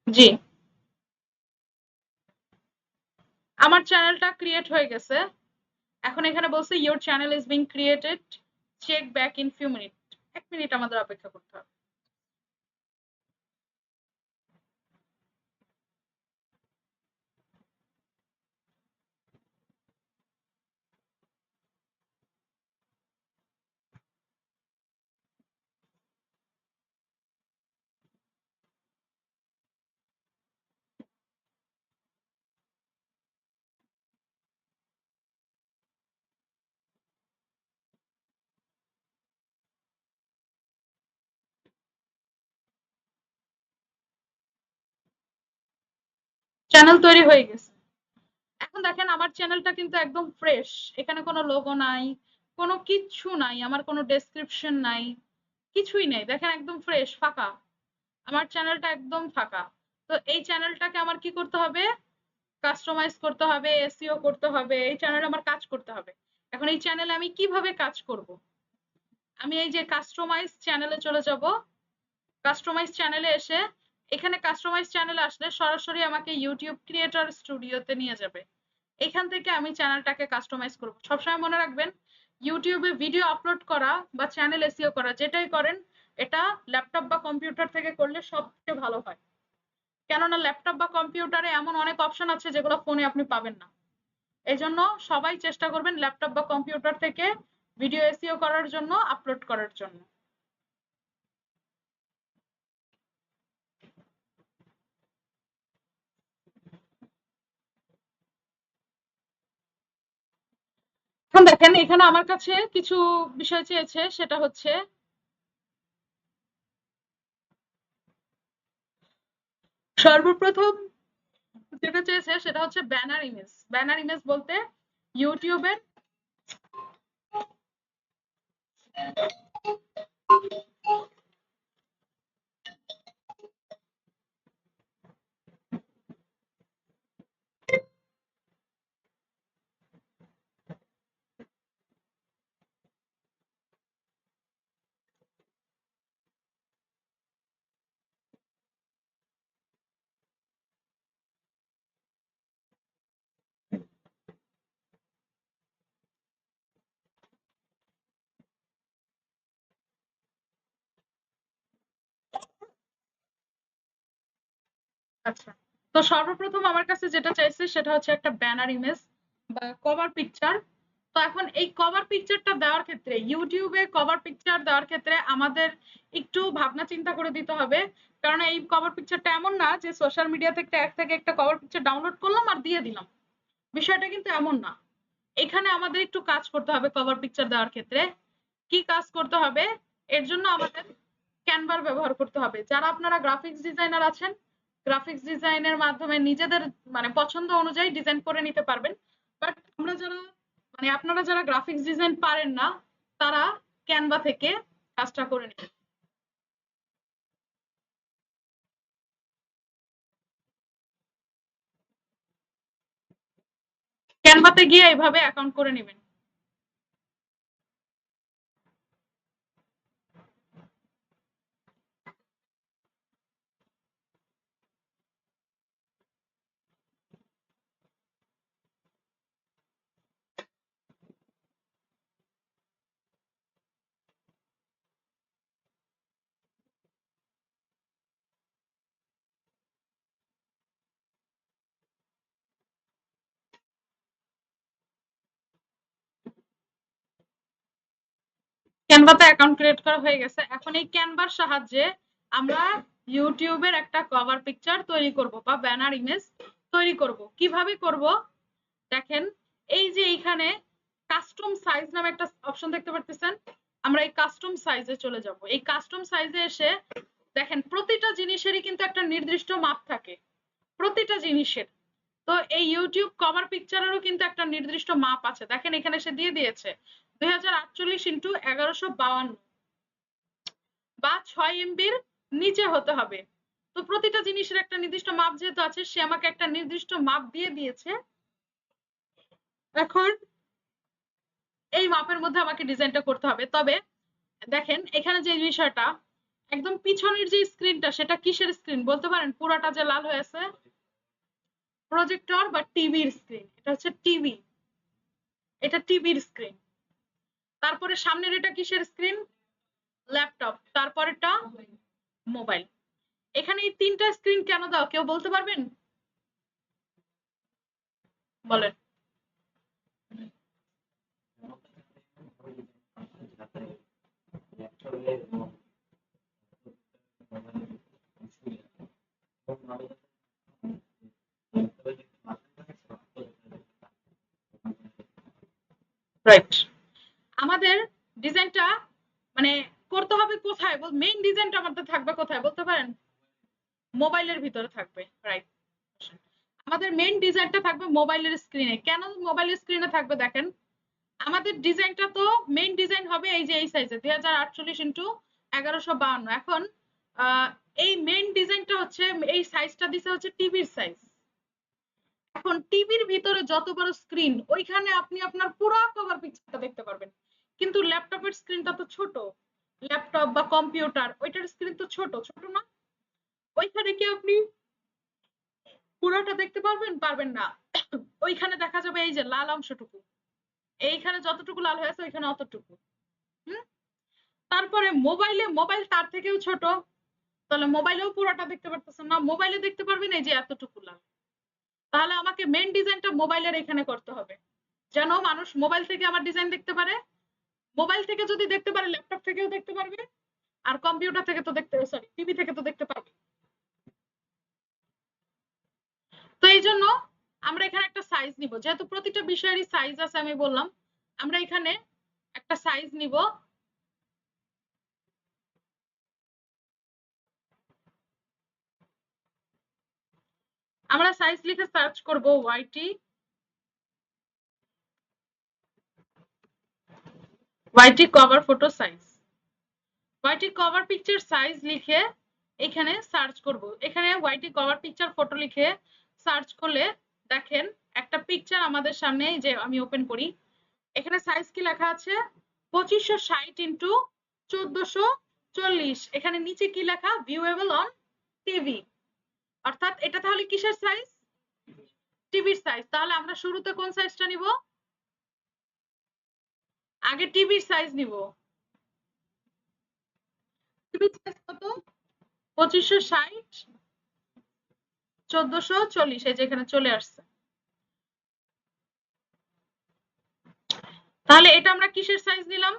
জি, আমার চ্যানেলটা ক্রিয়েট হয়ে গেছে। এখন এখানে বলছে your channel is being created, check back in few minute. 1 minute আমাদের অপেক্ষা করতে হবে। চ্যানেল তৈরি হয়ে গেছে। এখন দেখেন আমার চ্যানেলটা কিন্তু একদম ফ্রেশ, এখানে কোনো লোগো নাই, কোনো কিচ্ছু নাই, আমার কোনো ডেসক্রিপশন নাই, কিছুই নেই। দেখেন একদম ফ্রেশ, ফাঁকা, আমার চ্যানেলটা একদম ফাঁকা। তো এই চ্যানেলটাকে আমার কি করতে হবে? কাস্টমাইজ করতে হবে, এসইও করতে হবে, এই চ্যানেলে আমার কাজ করতে হবে। এখন এই চ্যানেলে আমি কিভাবে কাজ করব? আমি এই যে কাস্টমাইজ চ্যানেলে চলে যাব। কাস্টমাইজ চ্যানেলে এসে এখানে কাস্টমাইজ চ্যানেলে আসলে সরাসরি আমাকে ইউটিউব ক্রিয়েটর স্টুডিওতে নিয়ে যাবে। এখান থেকে আমি চ্যানেলটাকে কাস্টমাইজ করব। সবসময় মনে রাখবেন, ইউটিউবে ভিডিও আপলোড করা বা চ্যানেল এসইও করা যেটাই করেন, এটা ল্যাপটপ বা কম্পিউটার থেকে করলে সবচেয়ে ভালো হয়। কেননা ল্যাপটপ বা কম্পিউটারে এমন অনেক অপশন আছে যেগুলো ফোনে আপনি পাবেন না। এজন্য সবাই চেষ্টা করবেন ল্যাপটপ বা কম্পিউটার থেকে ভিডিও এসইও করার জন্য, আপলোড করার জন্য। এখন দেখেন এখানে আমার কাছে কিছু বিষয় চেয়েছে, সেটা হচ্ছে সর্বপ্রথম যেটা চেয়েছে সেটা হচ্ছে ব্যানার ইমেজ। ব্যানার ইমেজ বলতে ইউটিউবের আচ্ছা, তো সর্বপ্রথম আমার কাছে যেটা চাইছে সেটা হচ্ছে একটা ব্যানার ইমেজ বা কভার পিকচার। তো এখন এই কভার পিকচারটা দেওয়ার ক্ষেত্রে, ইউটিউবে কভার পিকচার দেওয়ার ক্ষেত্রে আমাদের একটু ভাবনা চিন্তা করে দিতে হবে। কারণ এই কভার পিকচারটা এমন না যে সোশ্যাল মিডিয়া থেকে একটা কভার পিকচার ডাউনলোড করলাম আর দিয়ে দিলাম। বিষয়টা কিন্তু এমন না। এখানে আমাদের একটু কাজ করতে হবে কভার পিকচার দেওয়ার ক্ষেত্রে। কি কাজ করতে হবে? এর জন্য আমাদের ক্যানভার ব্যবহার করতে হবে। যারা আপনারা গ্রাফিক্স ডিজাইনার আছেন, গ্রাফিক্স ডিজাইনের মাধ্যমে নিজেদের মানে পছন্দ অনুযায়ী ডিজাইন করে নিতে পারবেন। বাট আমরা যারা মানে আপনারা যারা গ্রাফিক্স ডিজাইন পারেন না, তারা ক্যানভা থেকে কাজটা করে নেবেন। ক্যানভাতে গিয়ে এইভাবে অ্যাকাউন্ট করে নেবেন। ক্যানভাতে অ্যাকাউন্ট ক্রিয়েট করা হয়ে গেছে। এখন এই ক্যানভার সাহায্যে আমরা ইউটিউবের একটা কভার পিকচার তৈরি করব বা ব্যানার ইমেজ তৈরি করব। কিভাবে করব? দেখেন, এই যে এইখানে কাস্টম সাইজ নামে একটা অপশন দেখতে পারতেছেন। আমরা এই কাস্টম সাইজে চলে যাব। এই কাস্টম সাইজে এসে দেখেন প্রতিটা জিনিসেরই কিন্তু একটা নির্দিষ্ট মাপ থাকে, প্রতিটা জিনিসের। তো এই ইউটিউব কভার পিকচারেরও কিন্তু একটা নির্দিষ্ট মাপ আছে। দেখেন এখানে সে দিয়ে দিয়েছে 2048x1152 বা 6 এমবির নিচে হতে হবে। তো প্রতিটা জিনিসের একটা নির্দিষ্ট মাপ যেহেতু আছে, সে আমাকে একটা নির্দিষ্ট মাপ দিয়ে দিয়েছে। এখন এই মাপের মধ্যে আমাকে ডিজাইনটা করতে হবে। তবে দেখেন এখানে যে বিষয়টা, একদম পিছনের যে স্ক্রিনটা সেটা কিসের স্ক্রিন বলতে পারেন? পুরাটা যে লাল হয়ে আছে, প্রজেক্টর বা টিভির স্ক্রিন। এটা হচ্ছে টিভি, এটা টিভির স্ক্রিন। তারপরে সামনের এটা কিসের স্ক্রিন? ল্যাপটপ। তারপরেরটা মোবাইল। এখানে এই তিনটা স্ক্রিন কেন দাও কেউ বলতে পারবেন? বলেন। রাইট। আমাদের ডিজাইনটা মানে করতে হবে কোথায়? মেইন ডিজাইনটা আমাদের থাকবে কোথায় বলতে পারেন? মোবাইলের ভিতরে থাকবে। রাইট। আমাদের মেইন ডিজাইনটা থাকবে মোবাইলের স্ক্রিনে। কেন মোবাইলের স্ক্রিনে থাকবে? দেখেন আমাদের ডিজাইনটা তো মেইন ডিজাইন হবে এই যে এই সাইজে 2048x1152। এখন এই মেইন ডিজাইনটা হচ্ছে এই সাইজটা দিছে হচ্ছে টিভির সাইজ। এখন টিভির ভিতরে যত বড় স্ক্রিন ওইখানে আপনি আপনার পুরো কভার পিকচারটা দেখতে পারবেন, কিন্তু ল্যাপটপের স্ক্রিনটা তো ছোট, ল্যাপটপ বা কম্পিউটার ওইটার স্ক্রিন তো ছোট ছোট না, ওইখানে কি আপনি পুরোটা দেখতে পারবেন? পারবেন না। ওইখানে দেখা যাবে এই যে লাল অংশটুকু, এইখানে যতটুকু লাল হয়েছে ওইখানে অতটুকু। তারপরে মোবাইল তার থেকেও ছোট, তাহলে মোবাইলেও পুরোটা দেখতে পারতেছেন না, মোবাইলে দেখতে পারবেন এই যে এতটুকু লাল। তাহলে আমাকে মেন ডিজাইনটা মোবাইলের এখানে করতে হবে, যেন মানুষ মোবাইল থেকে আমার ডিজাইন দেখতে পারে। মোবাইল থেকে যদি দেখতে পারে ল্যাপটপ থেকেও দেখতে পারবে, আর কম্পিউটার থেকে তো দেখতে, সরি টিভি থেকে তো দেখতে পারবে। তো এই জন্য আমরা এখানে একটা সাইজ নিব, যেহেতু প্রতিটা বিষয়েরই সাইজ আছে আমি বললাম, আমরা এখানে একটা সাইজ নিব। আমরা সাইজ লিখে সার্চ করব ওয়াইটি কভার ফটো সাইজ, ওয়াইটি কভার পিকচার সাইজ লিখে এখানে সার্চ করব। এখানে ওয়াইটি কভার পিকচার ফটো লিখে সার্চ করলে দেখেন একটা পিকচার আমাদের সামনে, যে আমি ওপেন করি, এখানে সাইজ কি লেখা আছে 2560 ইন্টু 1440। এখানে নিচে কি লেখা ভিউয়েবল অন টিভি, অর্থাৎ এটা তাহলে কিসের সাইজ? টিভির সাইজ। তাহলে আমরা শুরুতে কোন সাইজটা নিব? আগে টিভির সাইজ নিব। টিভির সাইজ কত? 2560 1440, এই যে এখানে চলে আসছে। তাহলে এটা আমরা কিসের সাইজ নিলাম?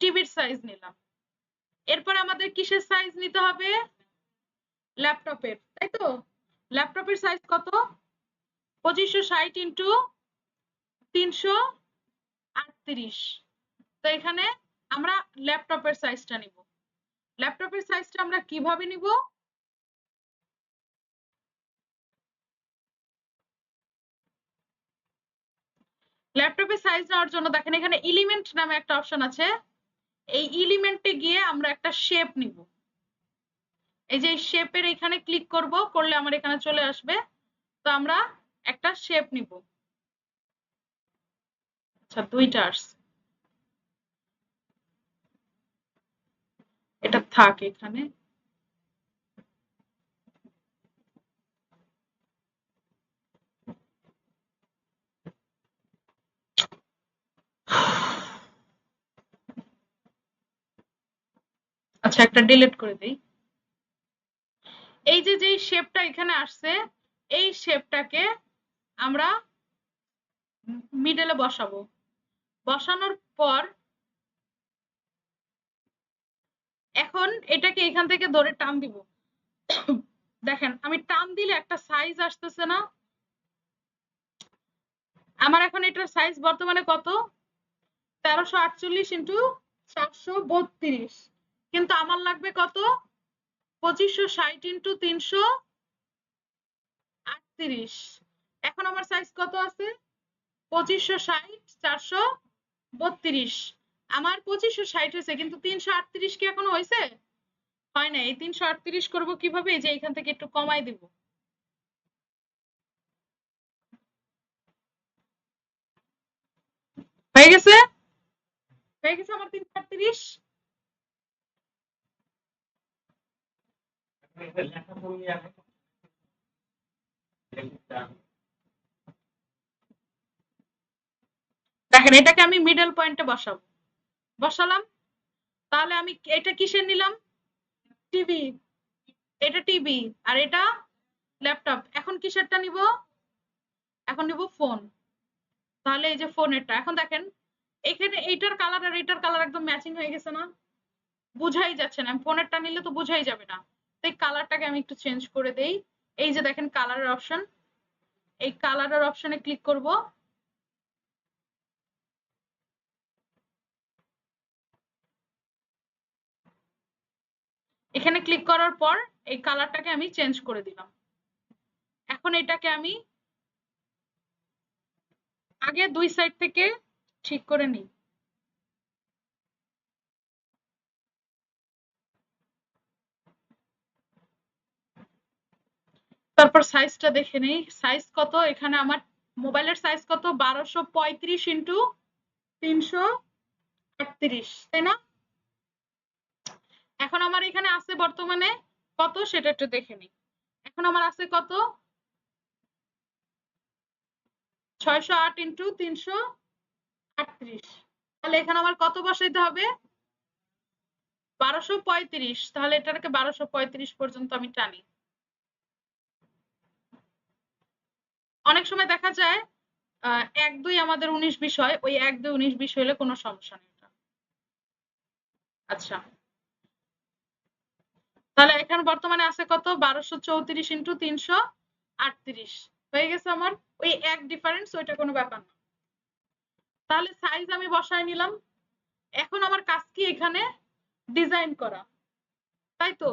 টিভির সাইজ নিলাম। এরপর আমাদের কিসের সাইজ নিতে হবে? ল্যাপটপের, তাই তো? ল্যাপটপের সাইজ কত? 2560 ইন্টু 338। তো এখানে আমরা ল্যাপটপের সাইজটা নিব। ল্যাপটপের সাইজটা আমরা কিভাবে নিব? ল্যাপটপের সাইজ নেওয়ার জন্য দেখেন এখানে এলিমেন্ট নামে একটা অপশন আছে, এই এলিমেন্টে গিয়ে আমরা একটা শেপ নিব। এই যে শেপের এখানে ক্লিক করব, করলে আমার এখানে চলে আসবে। তো আমরা একটা শেপ নিব। আচ্ছা, দুইটা আসছে, এটা থাক এখানে। আচ্ছা, একটা ডিলিট করে দেই। এই যে যেই শেপটা এখানে আসছে, এই শেপটাকে আমরা মিডলে বসাবো। বসানোর পর এখন এটাকে এখান থেকে ধরে টান দিব। দেখেন আমি টান দিলে একটা সাইজ আসতেছে না? আমার এখন এটার সাইজ বর্তমানে কত? 1348 ইন্টু 432, কিন্তু আমার লাগবে কত? 2560 ইন্টু 338। এখন আমার সাইজ কত আছে? 2560 432। আমার 2560 হয়েছে, কিন্তু 338 কি এখনো হয়েছে? হয় না। এই 338 করব কিভাবে? এই যে এখান থেকে একটু কমাই দিব। হয়ে গেছে? হয়ে গেছে আমার 338। দেখেন এটাকে আমি মিডল পয়েন্টে বসাবো। বসালাম। তাহলে আমি এটা কিসের নিলাম? টিভি। এটা টিভি আর এটা ল্যাপটপ। এখন কিসেরটা নিব? এখন নিব ফোন। তাহলে এই যে ফোনেরটা, এখন দেখেন এখানে এইটার কালার আর এটার কালার একদম ম্যাচিং হয়ে গেছে না? বুঝাই যাচ্ছে না। ফোনেরটা নিলে তো বুঝাই যাবে না। এই কালারটাকে আমি একটু চেঞ্জ করে দেই। এই যে দেখেন কালারের অপশন, এই কালারের অপশনে ক্লিক করব। এখানে ক্লিক করার পর এই কালারটাকে আমি চেঞ্জ করে দিলাম। এখন এটাকে আমি আগে দুই সাইড থেকে ঠিক করে নিই। তারপর সাইজটা দেখে নেই, সাইজ কত, এখানে আমার মোবাইলের সাইজ কত, 1235 ইন্টু 338, তাই না? এখন আমার এখানে আছে বর্তমানে কত সেটা একটু দেখে নিই। এখন আমার আছে কত, 608 ইন্টু 338, তাহলে এখানে আমার কত বসাইতে হবে, 1235, তাহলে এটাকে 1235 পর্যন্ত আমি টানি। অনেক সময় দেখা যায় 1-2 আমাদের 19-20 হয়, ওই 1-2 19-20 হলে কোনো সমস্যা নেই। আচ্ছা, তাহলে এখানে বর্তমানে আছে কত, 1234 ইন্টু 338 হয়ে গেছে আমার, ওই এক ডিফারেন্স, ওইটা কোনো ব্যাপার না। তাহলে সাইজ আমি বসায় নিলাম। এখন আমার কাজ কি, এখানে ডিজাইন করা, তাই তো?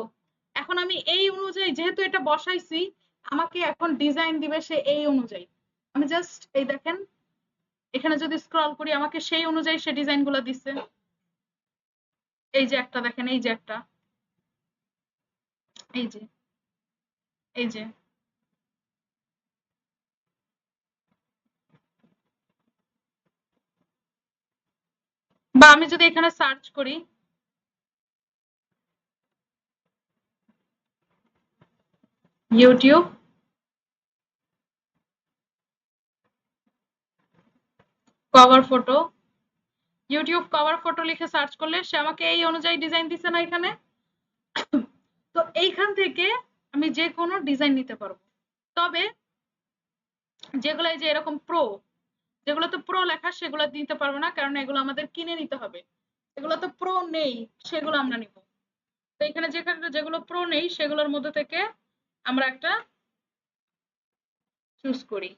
এখন আমি এই অনুযায়ী যেহেতু এটা বসাইছি, আমাকে এখন ডিজাইন দিবে সে এই অনুযায়ী। আমি জাস্ট এই দেখেন এখানে যদি স্ক্রল করি, আমাকে সেই অনুযায়ী সে ডিজাইন গুলো দিচ্ছে। এই যে একটা দেখেন, এই যে একটা, এই যে, এই যে, বা আমি যদি এখানে সার্চ করি, YouTube cover photo, YouTube cover photo লিখে সার্চ করলে সে আমাকে এই অনুযায়ী ডিজাইন দিছে না এখানে। তো এইখান থেকে আমি যে কোনো ডিজাইন নিতে পারবো। তবে যেগুলো এই যে এরকম প্রো, যেগুলো তো প্রো লেখা সেগুলো নিতে পারবো না, কারণ এগুলো আমাদের কিনে নিতে হবে। এগুলো তো প্রো নেই, সেগুলো আমরা নিব। তো এখানে যেগুলো প্রো নেই সেগুলোর মধ্যে থেকে আমরা একটা চুজ করি।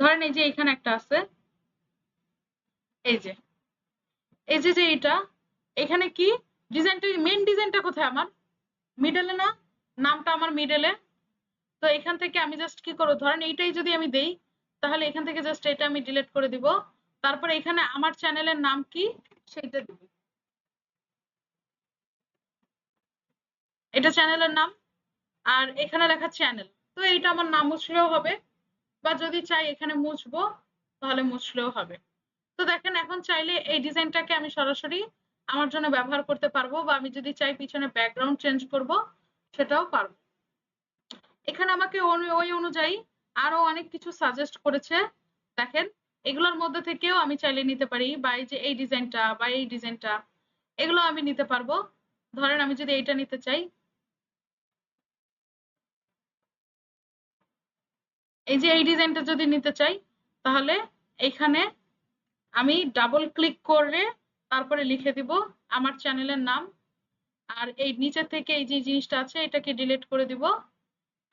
ধরেন এই যে এখানে একটা আছে, এই যে, এই যে যে এটা, এখানে কি ডিজাইনটা, মেইন ডিজাইনটা কোথায় আমার, মিডলে না, নামটা আমার মিডলে। তো এখান থেকে আমি জাস্ট কি করব, ধরেন এইটাই যদি আমি দেই, তাহলে এখান থেকে জাস্ট এটা আমি ডিলিট করে দিব। তারপরে এখানে আমার চ্যানেলের নাম কি সেটা দিব, এটা চ্যানেলের নাম, আর এখানে লেখা চ্যানেল। তো এইটা আমার নাম মুছলেও হবে, বা যদি চাই এখানে মুছবো তাহলে মুছলেও হবে। তো দেখেন এখন চাইলে এই ডিজাইনটাকে আমি সরাসরি আমার জন্য ব্যবহার করতে পারবো, বা আমি যদি চাই পিছনে ব্যাকগ্রাউন্ড চেঞ্জ করব সেটাও পারবো। এখানে আমাকে ওই অনুযায়ী আরো অনেক কিছু সাজেস্ট করেছে, দেখেন এগুলোর মধ্যে থেকেও আমি চাইলে নিতে পারি, বা এই যে এই ডিজাইনটা বা এই ডিজাইনটা, এগুলো আমি নিতে পারবো। ধরেন আমি যদি এইটা নিতে চাই, এই যে এই ডিজাইনটা যদি নিতে চাই, তাহলে এখানে আমি ডাবল ক্লিক করে তারপরে লিখে দিব আমার চ্যানেলের নাম, আর এই নিচে থেকে এই যে জিনিসটা আছে এটাকে ডিলিট করে দিব।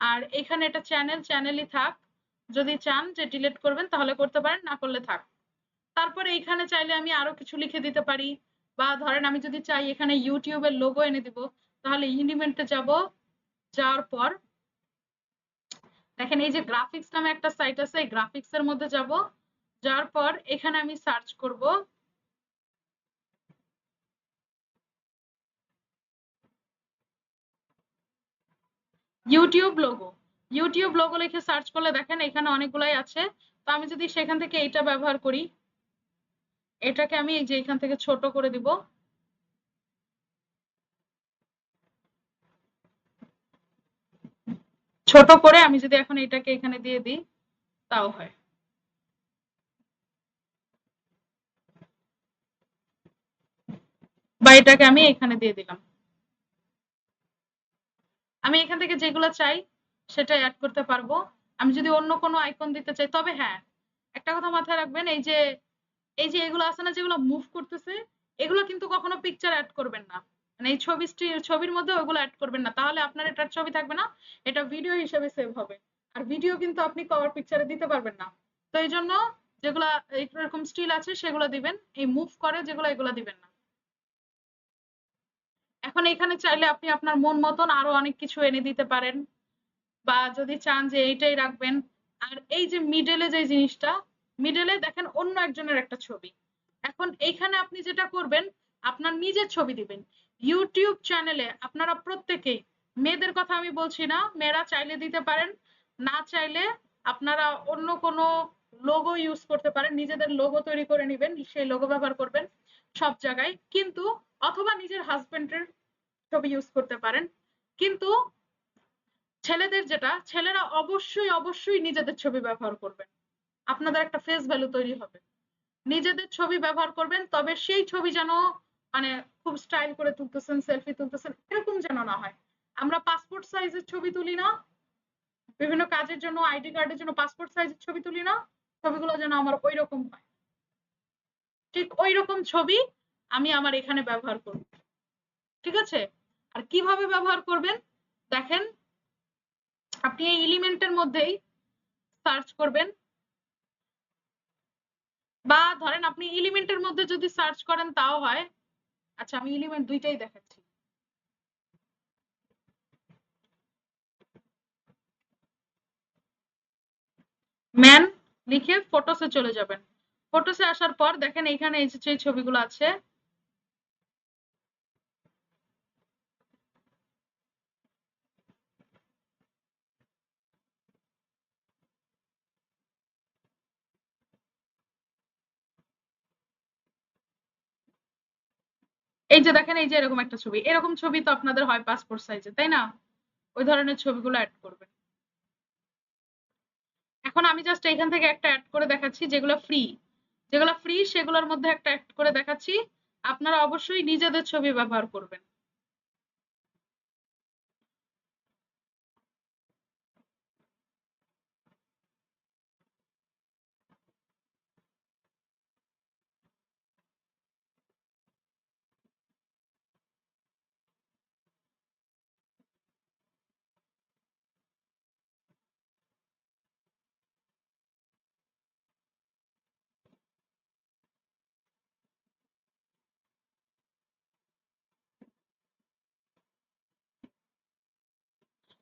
আর এখানে এটা চ্যানেলই থাক, যদি চান যে ডিলিট করবেন তাহলে করতে পারেন, না করলে থাক। তারপরে এখানে চাইলে আমি আরো কিছু লিখে দিতে পারি, বা ধরেন আমি যদি চাই এখানে ইউটিউবের লোগো এনে দিব, তাহলে ইউনিমেন্টে যাব, যাওয়ার পর দেখেন এই যে গ্রাফিক্স নামে একটা সাইট আছে, এই গ্রাফিক্স এর মধ্যে যাব, যাওয়ার পর এখানে আমি সার্চ করব ইউটিউব লোগো। ইউটিউব লোগো লিখে সার্চ করলে দেখেন এখানে অনেকগুলাই আছে। তো আমি যদি সেখান থেকে এইটা ব্যবহার করি, এটাকে আমি এই যে এখান থেকে ছোট করে দিব, ছোট করে আমি যদি এখন এটাকে এখানে দিয়ে দিই তাও হয়। বা এটাকে আমি এখানে দিয়ে দিলাম। আমি এখান থেকে যেগুলো চাই সেটা অ্যাড করতে পারবো। আমি যদি অন্য কোনো আইকন দিতে চাই, তবে হ্যাঁ একটা কথা মাথায় রাখবেন, এই যে এগুলো আছে না যেগুলো মুভ করতেছে, এগুলো কিন্তু কখনো পিকচার অ্যাড করবেন না, মানে এই ছবির মধ্যে ওগুলো অ্যাড করবেন না, তাহলে আপনার এটার ছবি থাকবে না, এটা ভিডিও হিসেবে সেভ হবে। আর ভিডিও কিন্তু আপনি কভার পিকচারে দিতে পারবেন না। তো এই জন্য যেগুলা এরকম স্টিল আছে সেগুলো দিবেন, এই মুভ করে যেগুলো এগুলো দিবেন না। এখন এখানে চাইলে আপনি আপনার মন মতন আরো অনেক কিছু এনে দিতে পারেন, বা যদি চান যে এইটাই রাখবেন। আর এই যে মিডলে যে জিনিসটা, মিডলে দেখেন অন্য একজনের একটা ছবি। এখন এইখানে আপনি যেটা করবেন, আপনার নিজের ছবি দিবেন। ইউটিউব চ্যানেলে আপনারা প্রত্যেকেই, মেয়েদের কথা আমি বলছি না, মেয়েরা চাইলে দিতে পারেন, না চাইলে আপনারা অন্য কোনো লোগো ইউজ করতে পারেন, নিজেদের লোগো তৈরি করে নেবেন, সেই লোগো ব্যবহার করবেন সব জায়গায়, কিন্তু অথবা নিজের হাজবেন্ডের ছবি ইউজ করতে পারেন। কিন্তু ছেলেদের যেটা, ছেলেরা অবশ্যই অবশ্যই নিজেদের ছবি ব্যবহার করবেন, আপনাদের একটা ফেস ভ্যালু তৈরি হবে। নিজেদের ছবি ব্যবহার করবেন, তবে সেই ছবি যেন মানে খুব স্টাইল করে তুলতেছেন, সেলফি তুলতেছেন এরকম যেন না হয়। আমরা পাসপোর্ট সাইজের ছবি তুলি না, বিভিন্ন কাজের জন্য, আইডি কার্ডের জন্য পাসপোর্ট সাইজের ছবি তুলি না, ছবিগুলো যেন আমার ওই রকম হয়, ঠিক ওই রকম ছবি আমি আমার এখানে ব্যবহার করব। ঠিক আছে? আর কিভাবে ব্যবহার করবেন দেখেন, আপনি এই এলিমেন্টের মধ্যেই সার্চ করবেন, বা ধরেন আপনি এলিমেন্টের মধ্যে যদি সার্চ করেন তাও হয়। আচ্ছা, আমি এলিমেন্ট দুইটাই দেখাচ্ছি। ম্যান লিখে ফটোসে চলে যাবেন। ফটোসে আসার পর দেখেন এইখানে এই যে ছবিগুলো আছে, এই যে দেখেন, এই যে এরকম একটা ছবি, এরকম ছবি তো আপনাদের হয় পাসপোর্ট সাইজে, তাই না? ওই ধরনের ছবিগুলো অ্যাড করবেন। এখন আমি জাস্ট এখান থেকে একটা অ্যাড করে দেখাচ্ছি, যেগুলো ফ্রি, যেগুলো ফ্রি সেগুলোর মধ্যে একটা অ্যাড করে দেখাচ্ছি। আপনারা অবশ্যই নিজেদের ছবি ব্যবহার করবেন।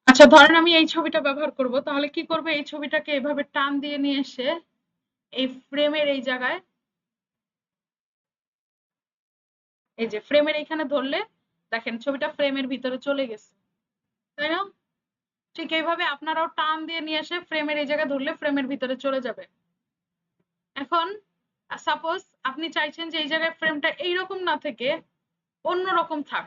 আচ্ছা, ধরেন আমি এই ছবিটা ব্যবহার করব, তাহলে কি করব, এই ছবিটাকে এভাবে টান দিয়ে নিয়ে এসে এই ফ্রেমের এই জায়গায়, এই যে ফ্রেমের এইখানে ধরলে দেখেন ছবিটা ফ্রেমের ভিতরে চলে গেছে, তাই না? ঠিক এইভাবে আপনারাও টান দিয়ে নিয়ে এসে ফ্রেমের এই জায়গায় ধরলে ফ্রেমের ভিতরে চলে যাবে। এখন সাপোজ আপনি চাইছেন যে এই জায়গায় ফ্রেমটা এইরকম না থেকে অন্যরকম থাক।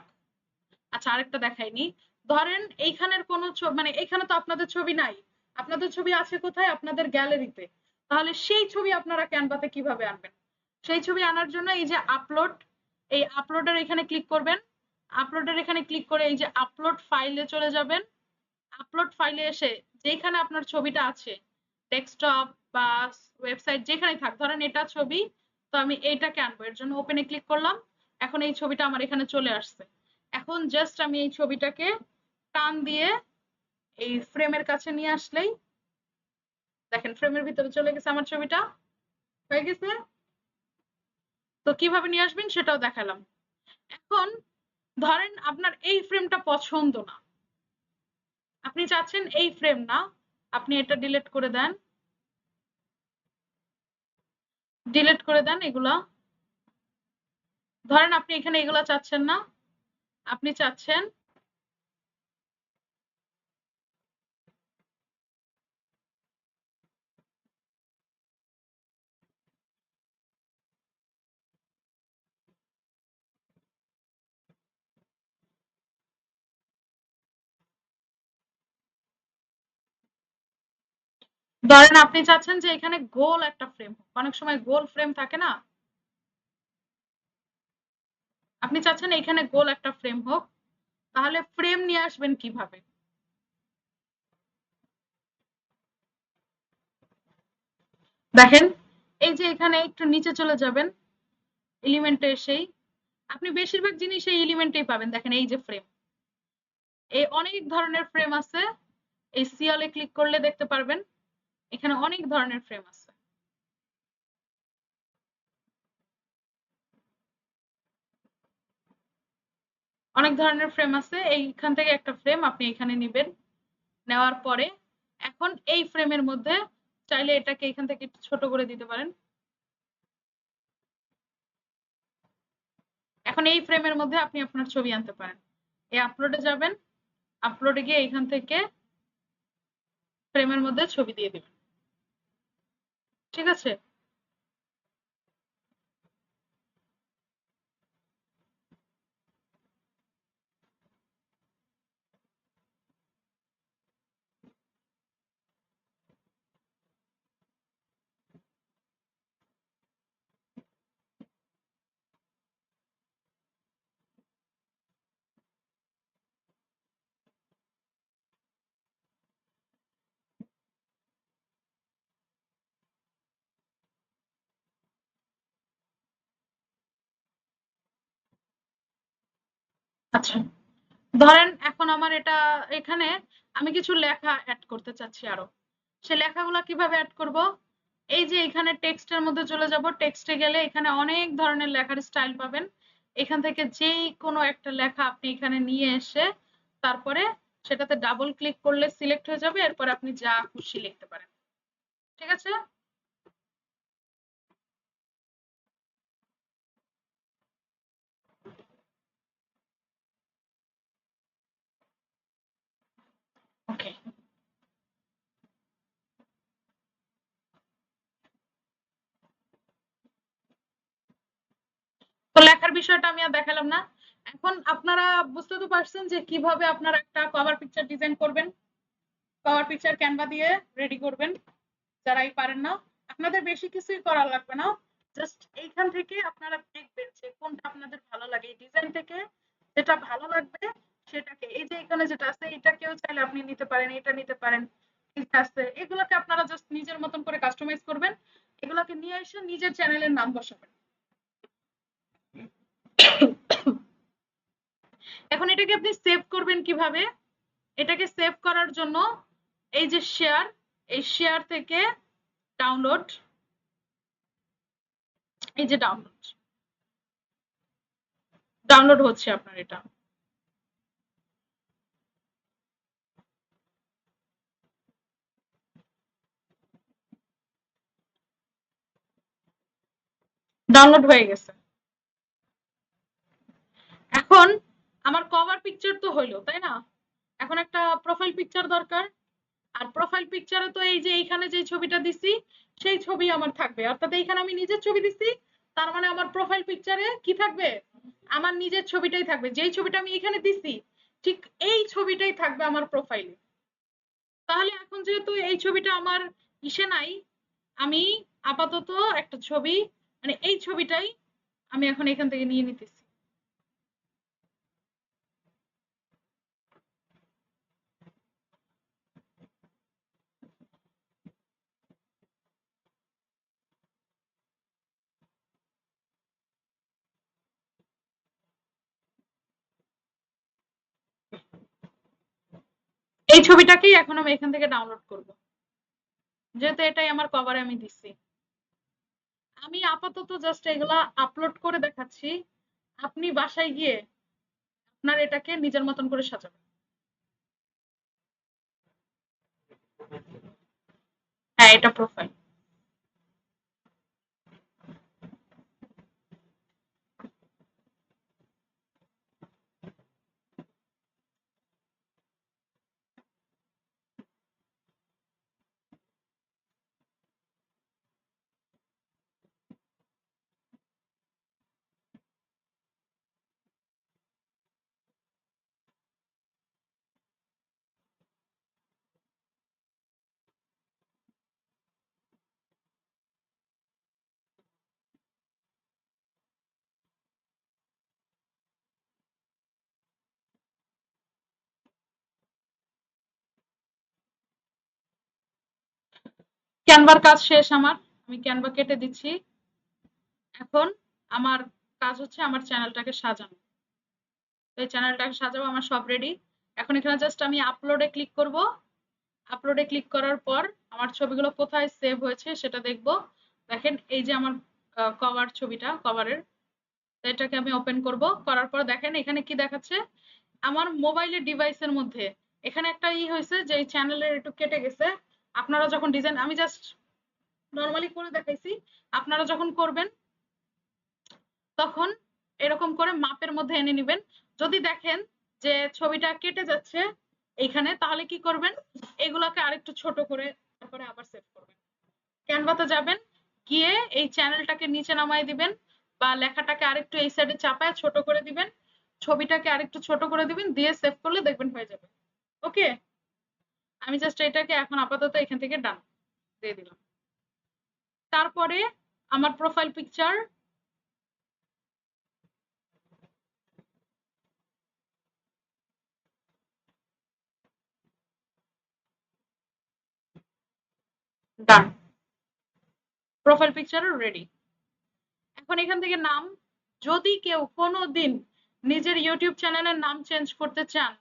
আচ্ছা, আরেকটা দেখাইনি। ধরেন এইখানের কোনো মানে এখানে তো আপনাদের ছবি নাই, আপনাদের ছবি আছে কোথায়, আপনাদের গ্যালারিতে। তাহলে সেই ছবি আপনারা ক্যানভাতে কিভাবে আনবেন? সেই ছবি আনার জন্য এই যে আপলোড, এই আপলোডের এখানে ক্লিক করবেন। আপলোডের এখানে ক্লিক করে এই যে আপলোড ফাইলে চলে যাবেন। আপলোড ফাইলে এসে যেখানে আপনার ছবিটা আছে, ডেস্কটপ বা ওয়েবসাইট যেখানেই থাক, ধরেন এটা ছবি, তো আমি এইটাকে আনবো, এর জন্য ওপেনে ক্লিক করলাম। এখন এই ছবিটা আমার এখানে চলে আসছে। এখন জাস্ট আমি এই ছবিটাকে টান দিয়ে এই ফ্রেমের কাছে নিয়ে আসলেই দেখেন ফ্রেমের ভিতরে চলে গেছে আমার ছবিটা, হয়ে গেছে। তো কিভাবে নিয়ে আসবেন সেটাও দেখালাম। এখন ধরেন আপনার এই ফ্রেমটা পছন্দ না, আপনি চাচ্ছেন এই ফ্রেম না, আপনি এটা ডিলিট করে দেন, ডিলিট করে দেন এগুলা। ধরেন আপনি এখানে এগুলা চাচ্ছেন না, আপনি চাচ্ছেন ধরেন আপনি চাচ্ছেন যে এখানে গোল একটা ফ্রেম হোক, অনেক সময় গোল ফ্রেম থাকে না, আপনি চাচ্ছেন এখানে গোল একটা ফ্রেম হোক। তাহলে ফ্রেম নিয়ে আসবেন কিভাবে? দেখেন এই যে এখানে একটু নিচে চলে যাবেন, এলিমেন্টে এসেই আপনি বেশিরভাগ জিনিস এই এলিমেন্টেই পাবেন। দেখেন এই যে ফ্রেম, এই অনেক ধরনের ফ্রেম আছে, এই সিএলে ক্লিক করলে দেখতে পারবেন এখানে অনেক ধরনের ফ্রেম আছে। অনেক ধরনের ফ্রেম আছে, এইখান থেকে একটা ফ্রেম আপনি এখানে নিবেন, নেওয়ার পরে এখন এই ফ্রেমের মধ্যে চাইলে এটাকে এখান থেকে একটু ছোট করে দিতে পারেন। এখন এই ফ্রেমের মধ্যে আপনি আপনার ছবি আনতে পারেন। এই আপলোডে যাবেন, আপলোডে গিয়ে এখান থেকে ফ্রেমের মধ্যে ছবি দিয়ে দিবেন। ঠিক আছে? আচ্ছা, ধরেন এখন আমার এটা এখানে আমি কিছু লেখা অ্যাড করতে চাচ্ছি আরো। সে লেখাগুলো কিভাবে অ্যাড করব? এই যে এখানে টেক্সটের মধ্যে চলে যাব, টেক্সটে গেলে এখানে অনেক ধরনের লেখার স্টাইল পাবেন। এখান থেকে যেই কোনো একটা লেখা আপনি এখানে নিয়ে এসে তারপরে সেটাতে ডাবল ক্লিক করলে সিলেক্ট হয়ে যাবে, এরপর আপনি যা খুশি লিখতে পারেন। ঠিক আছে? ওকে, তো লেখার বিষয়টা আমি আর দেখালাম না। এখন আপনারা বুঝতে তো পারছেন যে কিভাবে আপনারা একটা কভার পিকচার ডিজাইন করবেন। কভার পিকচার ক্যানভা দিয়ে রেডি করবেন। যারাই পারেন না, আপনাদের বেশি কিছুই করা লাগবে না। জাস্ট এইখান থেকে আপনারা দেখবেন যে কোনটা আপনাদের ভালো লাগে, এই ডিজাইন থেকে যেটা ভালো লাগবে সেটাকে, এই যে এখানে যেটা আছে এটাকেও চাইলে আপনি নিতে পারেন, এটা নিতে পারেন, এটা আছে, এগুলোকে আপনারা জাস্ট নিজের মতন করে কাস্টমাইজ করবেন। এগুলোকে নিয়ে এসে নিজের চ্যানেলের নাম বসাবেন। এখন এটাকে আপনি সেভ করবেন কিভাবে? এটাকে সেভ করার জন্য এই যে শেয়ার, এই শেয়ার থেকে ডাউনলোড, এই যে ডাউনলোড হচ্ছে আপনার এটা। ডাউনলোড হয়ে গেছে। এখন আমার কভার পিকচার তো হইলো, তাই না? এখন একটা প্রোফাইল পিকচার দরকার। আর প্রোফাইল পিকচারে তো এই যে এইখানে যে ছবিটা দিছি সেই ছবি আমার থাকবে, অর্থাৎ এইখানে আমি নিজের ছবি দিছি, তার মানে আমার প্রোফাইল পিকচারে কি থাকবে? আমার নিজের ছবিটাই থাকবে। যেই ছবিটা আমি এখানে দিছি ঠিক এই ছবিটাই থাকবে আমার প্রোফাইলে। তাহলে এখন যেহেতু এই ছবিটা আমার ইসে নাই, আমি আপাতত একটা ছবি, মানে এই ছবিটাই আমি এখন এখান থেকে নিয়ে নিতেছি। এই ছবিটাকেই এখন আমি এখান থেকে ডাউনলোড করব, যেহেতু এটাই আমার কভারে আমি দিচ্ছি। আমি আপাতত জাস্ট এগুলা আপলোড করে দেখাচ্ছি, আপনি বাসায় গিয়ে আপনার এটাকে নিজের মতন করে সাজাবেন। হ্যাঁ, এটা প্রোফাইল। ক্যানভার কাজ শেষ আমার, আমি ক্যানভা কেটে দিচ্ছি। এখন আমার কাজ হচ্ছে আমার চ্যানেলটাকে সাজানো। তো এই চ্যানেলটাকে সাজাবো, আমার সব রেডি। এখন এখানে জাস্ট আমি আপলোডে ক্লিক করব। আপলোডে ক্লিক করার পর আমার ছবিগুলো কোথায় সেভ হয়েছে সেটা দেখব। দেখেন এই যে আমার কভার ছবিটা, কভারের, এটাকে আমি ওপেন করব। করার পর দেখেন এখানে কি দেখাচ্ছে, আমার মোবাইলের ডিভাইসের মধ্যে এখানে একটা হয়েছে যে এই চ্যানেলের একটু কেটে গেছে। আপনারা যখন ডিজাইন, আমি জাস্ট নর্মালি করে দেখাইছি, আপনারা যখন করবেন তখন এরকম করে মাপের মধ্যে এনে নেবেন। যদি দেখেন যে ছবিটা কেটে যাচ্ছে এইখানে, তাহলে কি করবেন, এগুলাকে আরেকটু ছোট করে তারপরে আবার সেভ করবেন। ক্যানভাতে যাবেন, গিয়ে এই চ্যানেলটাকে নিচে নামায় দিবেন, বা লেখাটাকে আরেকটু এই সাইডে চাপায় ছোট করে দিবেন, ছবিটাকে আরেকটু ছোট করে দিবেন, দিয়ে সেভ করলে দেখবেন হয়ে যাবে। ওকে, আমি জাস্ট এটাকে এখন আপাতত এখান থেকে ডান দিয়ে দিলাম। তারপরে আমার প্রোফাইল পিকচার, ডান, প্রোফাইল পিকচারও রেডি। এখন এখান থেকে নাম, যদি কেউ কোনোদিন নিজের ইউটিউব চ্যানেলের নাম চেঞ্জ করতে চান,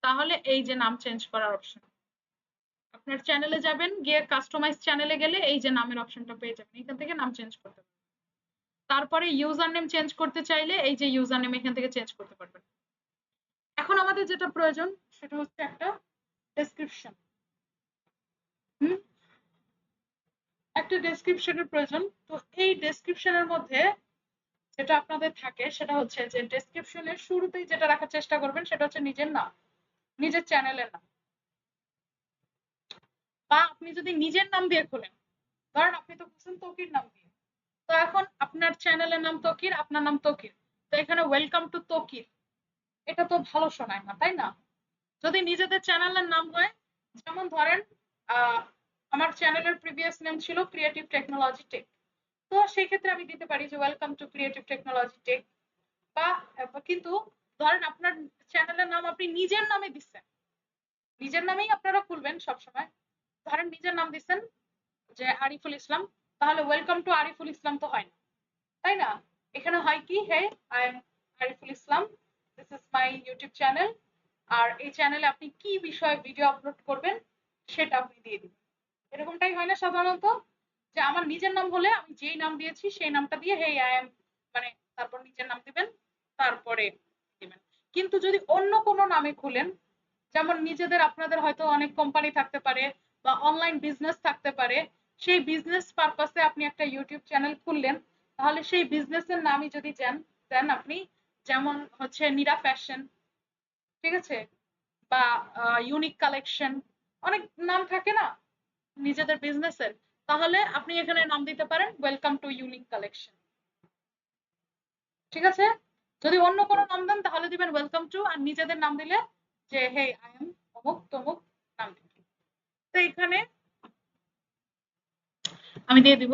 তাহলে এই যে নাম চেঞ্জ করার অপশন, আপনার চ্যানেলে যাবেন, গিয়ে কাস্টমাইজ চ্যানেলে গেলে এই যে নামের অপশনটা পেয়ে যাবেন, এখান থেকে নাম চেঞ্জ করতে পারবেন। তারপরে ইউজার নেম চেঞ্জ করতে চাইলে এই যে ইউজার নেম এখান থেকে চেঞ্জ করতে পারবেন। এখন আমাদের যেটা প্রয়োজন সেটা হচ্ছে একটা ডেসক্রিপশন। একটা ডেসক্রিপশনের প্রয়োজন। তো এই ডেসক্রিপশনের মধ্যে যেটা আপনাদের থাকে সেটা হচ্ছে যে ডেসক্রিপশনের শুরুতেই যেটা রাখার চেষ্টা করবেন সেটা হচ্ছে নিজের নাম, নিজের চ্যানেলের নাম। বা আপনি যদি নিজের নাম দিয়ে খোলেন, ধরেন আপনি তো খুলছেন তকির নাম দিয়ে, তো এখন আপনার চ্যানেলের নাম তকির, আপনার নাম তকির, তো এখানে ওয়েলকাম টু তকির, এটা তো ভালো শোনায় না, তাই না? যদি নিজেদের চ্যানেলের নাম হয়, যেমন ধরেন আমার চ্যানেলের প্রিভিয়াস নেম ছিল ক্রিয়েটিভ টেকনোলজি টেক, তো সেই ক্ষেত্রে আমি দিতে পারি যে welcome to creative technology tech. বা কিন্তু ধরেন আপনার চ্যানেলের নাম আপনি নিজের নামে দিচ্ছেন, নিজের নামেই আপনারা খুলবেন সবসময়, ধরেন নিজের নাম দিচ্ছেন যে আরিফুল ইসলাম, তাহলে ওয়েলকাম টু আরিফুল ইসলাম তো হয় না, তাই না? এখানে হয় কি, hey I am Ariful Islam, this is my YouTube channel, আর এই চ্যানেলে আপনি কি বিষয়ে ভিডিও আপলোড করবেন সেটা আপনি দিয়ে দিবেন। এরকমটাই হয় না সাধারণত, যে আমার নিজের নাম হলে আমি যেই নাম দিয়েছি সেই নামটা দিয়ে হে আই এম, মানে তারপর নিজের নাম দিবেন, তারপরে দিবেন। কিন্তু যদি অন্য কোনো নামে খুলেন, যেমন নিজেদের আপনাদের হয়তো অনেক কোম্পানি থাকতে পারে বা অনলাইন বিজনেস থাকতে পারে, সেই বিজনেস পারপাসে আপনি একটা ইউটিউব চ্যানেল খুললেন, তাহলে সেই বিজনেসের নামই যদি দেন আপনি, যেমন হচ্ছে নীরা ফ্যাশন, ঠিক আছে, বা ইউনিক কালেকশন, অনেক নাম থাকে না নিজেদের বিজনেসের, তাহলে আপনি এখানে নাম দিতে পারেন ওয়েলকাম টু ইউনিক কালেকশন। ঠিক আছে, যদি অন্য কোনো নাম দেন তাহলে দিবেন ওয়েলকাম টু, আর নিজেদের নাম দিলে যে হে আই এম অমুক তমুক নাম দিবেন। তো এখানে আমি দিয়ে দিব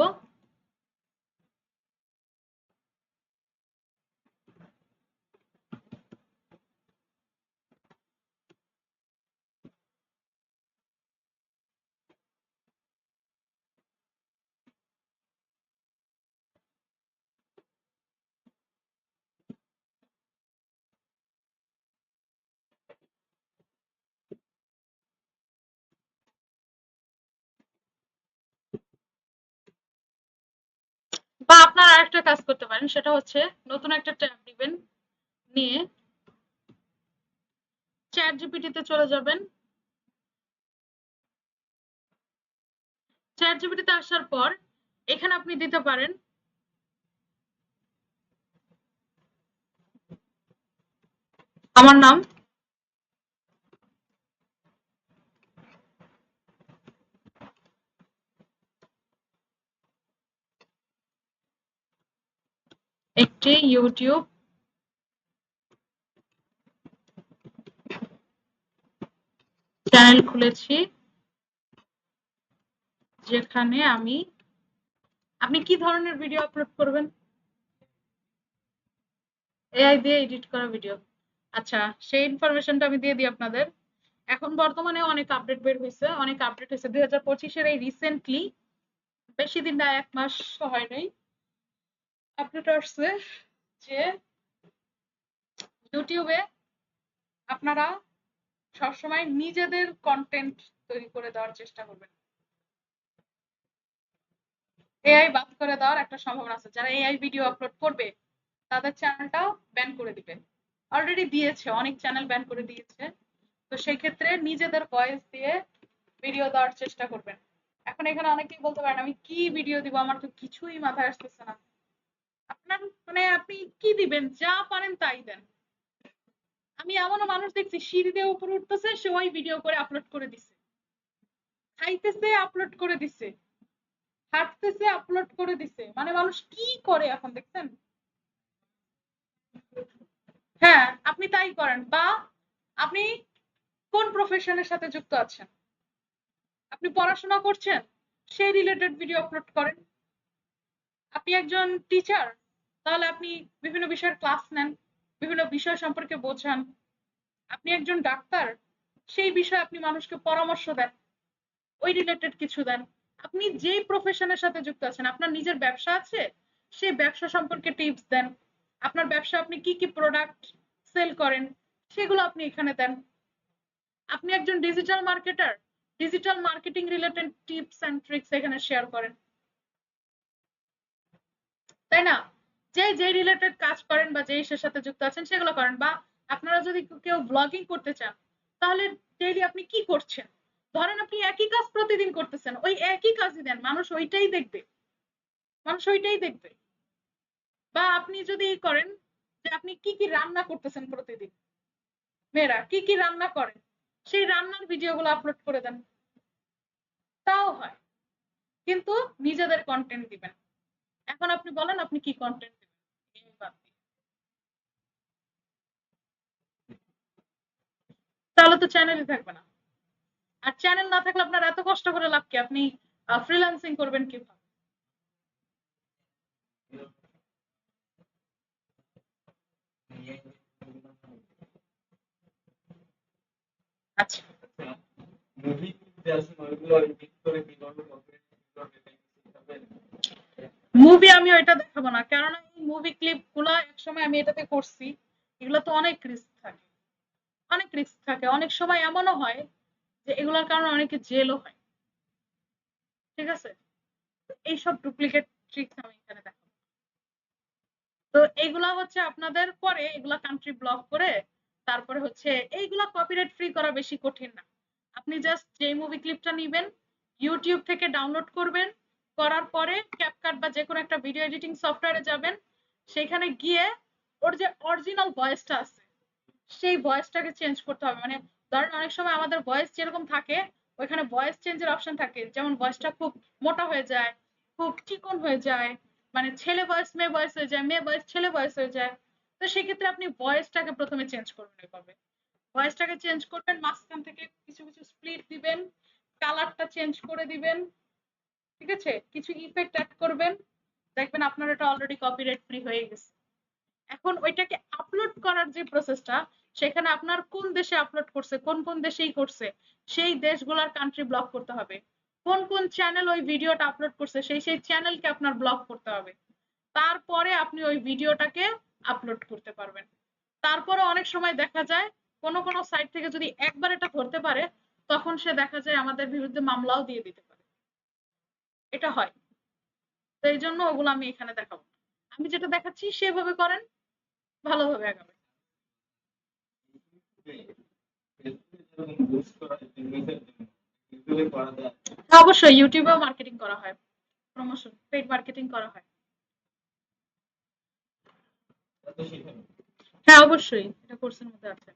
বা আপনারা আরেকটা কাজ করতে পারেন, সেটা হচ্ছে নতুন একটা ট্যাব দিবেন, নিয়ে চ্যাট জিপিটিতে চলে যাবেন। চ্যাট জিপিটিতে আসার পর এখানে আপনি দিতে পারেন আমার নাম, একটি ইউটিউব চ্যানেল খুলেছি, যেখানে আপনি কি ধরনের ভিডিও আপলোড করবেন? এআই দিয়ে এডিট করা ভিডিও। আচ্ছা, সেই ইনফরমেশনটা আমি দিয়ে দিই আপনাদের। এখন বর্তমানে অনেক আপডেট বের হয়েছে, অনেক আপডেট হয়েছে 2025-এর এই রিসেন্টলি, বেশি দিন না, 1 মাস হয় নাই, আপডেট আসছে যে ইউটিউবে আপনারা সবসময় নিজেদের কন্টেন্ট তৈরি করে দেওয়ার চেষ্টা করবেন। এআই বাদ করে দেওয়ার একটা সম্ভাবনা আছে, যারা এআই ভিডিও আপলোড করবে তাদের চ্যানেলটা ব্যান করে দিবে, অলরেডি দিয়েছে, অনেক চ্যানেল ব্যান করে দিয়েছে। তো সেই ক্ষেত্রে নিজেদের ভয়েস দিয়ে ভিডিও দেওয়ার চেষ্টা করবেন। এখন এখানে অনেকেই বলতে পারেন আমি কি ভিডিও দিব, আমার তো কিছুই মাথায় আসতেছে না। আপনার মানে আপনি কি দিবেন, যা পারেন তাই দেন। আমি এমনও মানুষ দেখছি সিঁড়ি দিয়ে উপরে উঠতেছে, সে ওই ভিডিও করে আপলোড করে দিছে, খাইতেছে আপলোড করে দিছে, হাঁটতেছে আপলোড করে দিছে। মানে মানুষ কি করে এখন দেখছেন? হ্যাঁ, আপনি তাই করেন। বা আপনি কোন প্রফেশনের সাথে যুক্ত আছেন? আপনি পড়াশোনা করছেন, সেই রিলেটেড ভিডিও আপলোড করেন। আপনি একজন টিচার, তাহলে আপনি বিভিন্ন বিষয়ের ক্লাস নেন, বিভিন্ন বিষয় সম্পর্কে বোঝান। আপনি একজন ডাক্তার, সেই বিষয়ে আপনি মানুষকে পরামর্শ দেন, ওই রিলেটেড কিছু দেন। আপনি যেই প্রফেশনের সাথে যুক্ত আছেন, আপনার নিজের ব্যবসা আছে, সেই ব্যবসা সম্পর্কে টিপস দেন। আপনার ব্যবসা আপনি কি কি প্রোডাক্ট সেল করেন, সেগুলো আপনি এখানে দেন। আপনি একজন digital marketer, digital marketing related tips and tricks এখানে শেয়ার করেন, তাই না? যে যে রিলেটেড কাজ করেন বা যে ইসের সাথে যুক্ত আছেন সেগুলো করেন। বা আপনারা যদি কেউ ব্লগিং করতে চান, তাহলে ডেইলি আপনি কি করছেন, ধরেন আপনি একই কাজ প্রতিদিন করতেছেন, ওই একই কাজই দেন, মানুষ ওইটাই দেখবে, মানুষ ওইটাই দেখবে। বা আপনি যদি করেন যে আপনি কি কি রান্না করতেছেন প্রতিদিন, মেয়েরা কি কি রান্না করেন, সেই রান্নার ভিডিওগুলো আপলোড করে দেন, তাও হয়। কিন্তু নিজেদের কন্টেন্ট দিবেন। এখন আপনি বলেন আপনি কি কন্টেন্ট দিবেন, তাহলে তো চ্যানেলই থাকবে না। আর চ্যানেল না থাকলে আপনার এত কষ্ট করে লাভ কি? আপনি ফ্রিল্যান্সিং করবেন কিভাবে? আচ্ছা, মুভি আমি ওইটা দেখাবো না, কেননা এই মুভি ক্লিপ গুলা একসময় আমি এটাতে করছি, এগুলো তো অনেক রিস্ক থাকে, অনেক রিস্ক থাকে। অনেক সময় এমনও হয় যে এগুলোর কারণে অনেকে জেলও হয়। ঠিক আছে? এইসব ডুপ্লিকেট ট্রিক্স আমি এখানে দেখাবো। তো এইগুলা হচ্ছে আপনাদের পরে এগুলা কান্ট্রি ব্লক করে, তারপরে হচ্ছে এইগুলা কপিরাইট ফ্রি করা বেশি কঠিন না। আপনি জাস্ট যে মুভি ক্লিপটা নিবেন, ইউটিউব থেকে ডাউনলোড করবেন, করার পরে ক্যাপকাট বা যে কোনো একটা ভিডিও এডিটিং সফটওয়্যারে যাবেন, সেখানে গিয়ে ওর যে অরিজিনাল ভয়েসটা আছে, সেই ভয়েসটাকে চেঞ্জ করতে হবে। মানে ধরেন অনেক সময় আমাদের ভয়েস যেরকম থাকে, ওইখানে ভয়েস চেঞ্জের অপশন থাকে, যেমন ভয়েসটা খুব মোটা হয়ে যায়, খুব চিকন হয়ে যায়, মানে ছেলে ভয়েস মেয়ে ভয়েস হয়ে যায়, মেয়ে ভয়েস ছেলে ভয়েস হয়ে যায়। তো সেক্ষেত্রে আপনি ভয়েসটাকে প্রথমে চেঞ্জ করবেন। এভাবে ভয়েসটাকে চেঞ্জ করবেন, মাঝখান থেকে কিছু কিছু স্প্লিট দিবেন, কালারটা চেঞ্জ করে দিবেন, ঠিক আছে, কিছু ইফেক্ট অ্যাড করবেন, দেখবেন আপনার এটা অলরেডি কপিরাইট ফ্রি হয়ে গেছে। এখন ওইটাকে আপলোড করার যে প্রসেসটা, সেখানে আপনার কোন দেশে আপলোড করছে, কোন কোন দেশেই করছে, সেই দেশগুলোর কান্ট্রি ব্লক করতে হবে। কোন কোন চ্যানেল ওই ভিডিওটা আপলোড করছে, সেই সেই চ্যানেলকে আপনার ব্লক করতে হবে। তারপরে আপনি ওই ভিডিওটাকে আপলোড করতে পারবেন। তারপরে অনেক সময় দেখা যায় কোন কোন সাইট থেকে যদি একবার এটা ধরতে পারে, তখন সে দেখা যায় আমাদের বিরুদ্ধে মামলাও দিয়ে দিতে পারে। এটা হয়। তো এই জন্য ওগুলো আমি এখানে দেখাবো। আমি যেটা দেখাচ্ছি সেভাবে করেন, ভালোভাবে আগাবে। হ্যাঁ, অবশ্যই ইউটিউবেও মার্কেটিং করা হয়, প্রমোশন পেইড মার্কেটিং করা হয়। হ্যাঁ, অবশ্যই এটা কোর্সের মধ্যে আছে।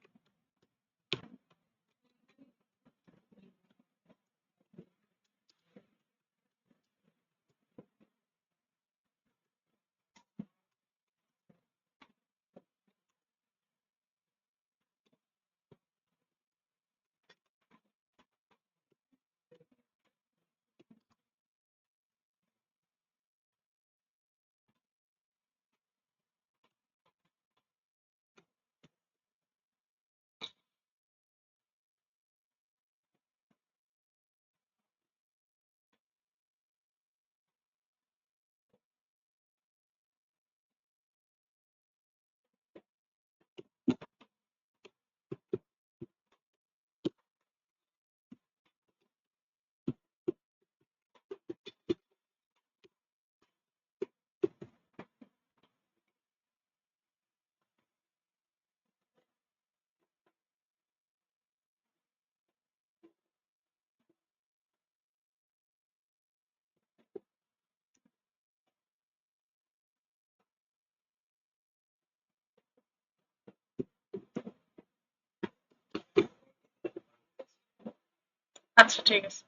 আচ্ছা ঠিক আছে।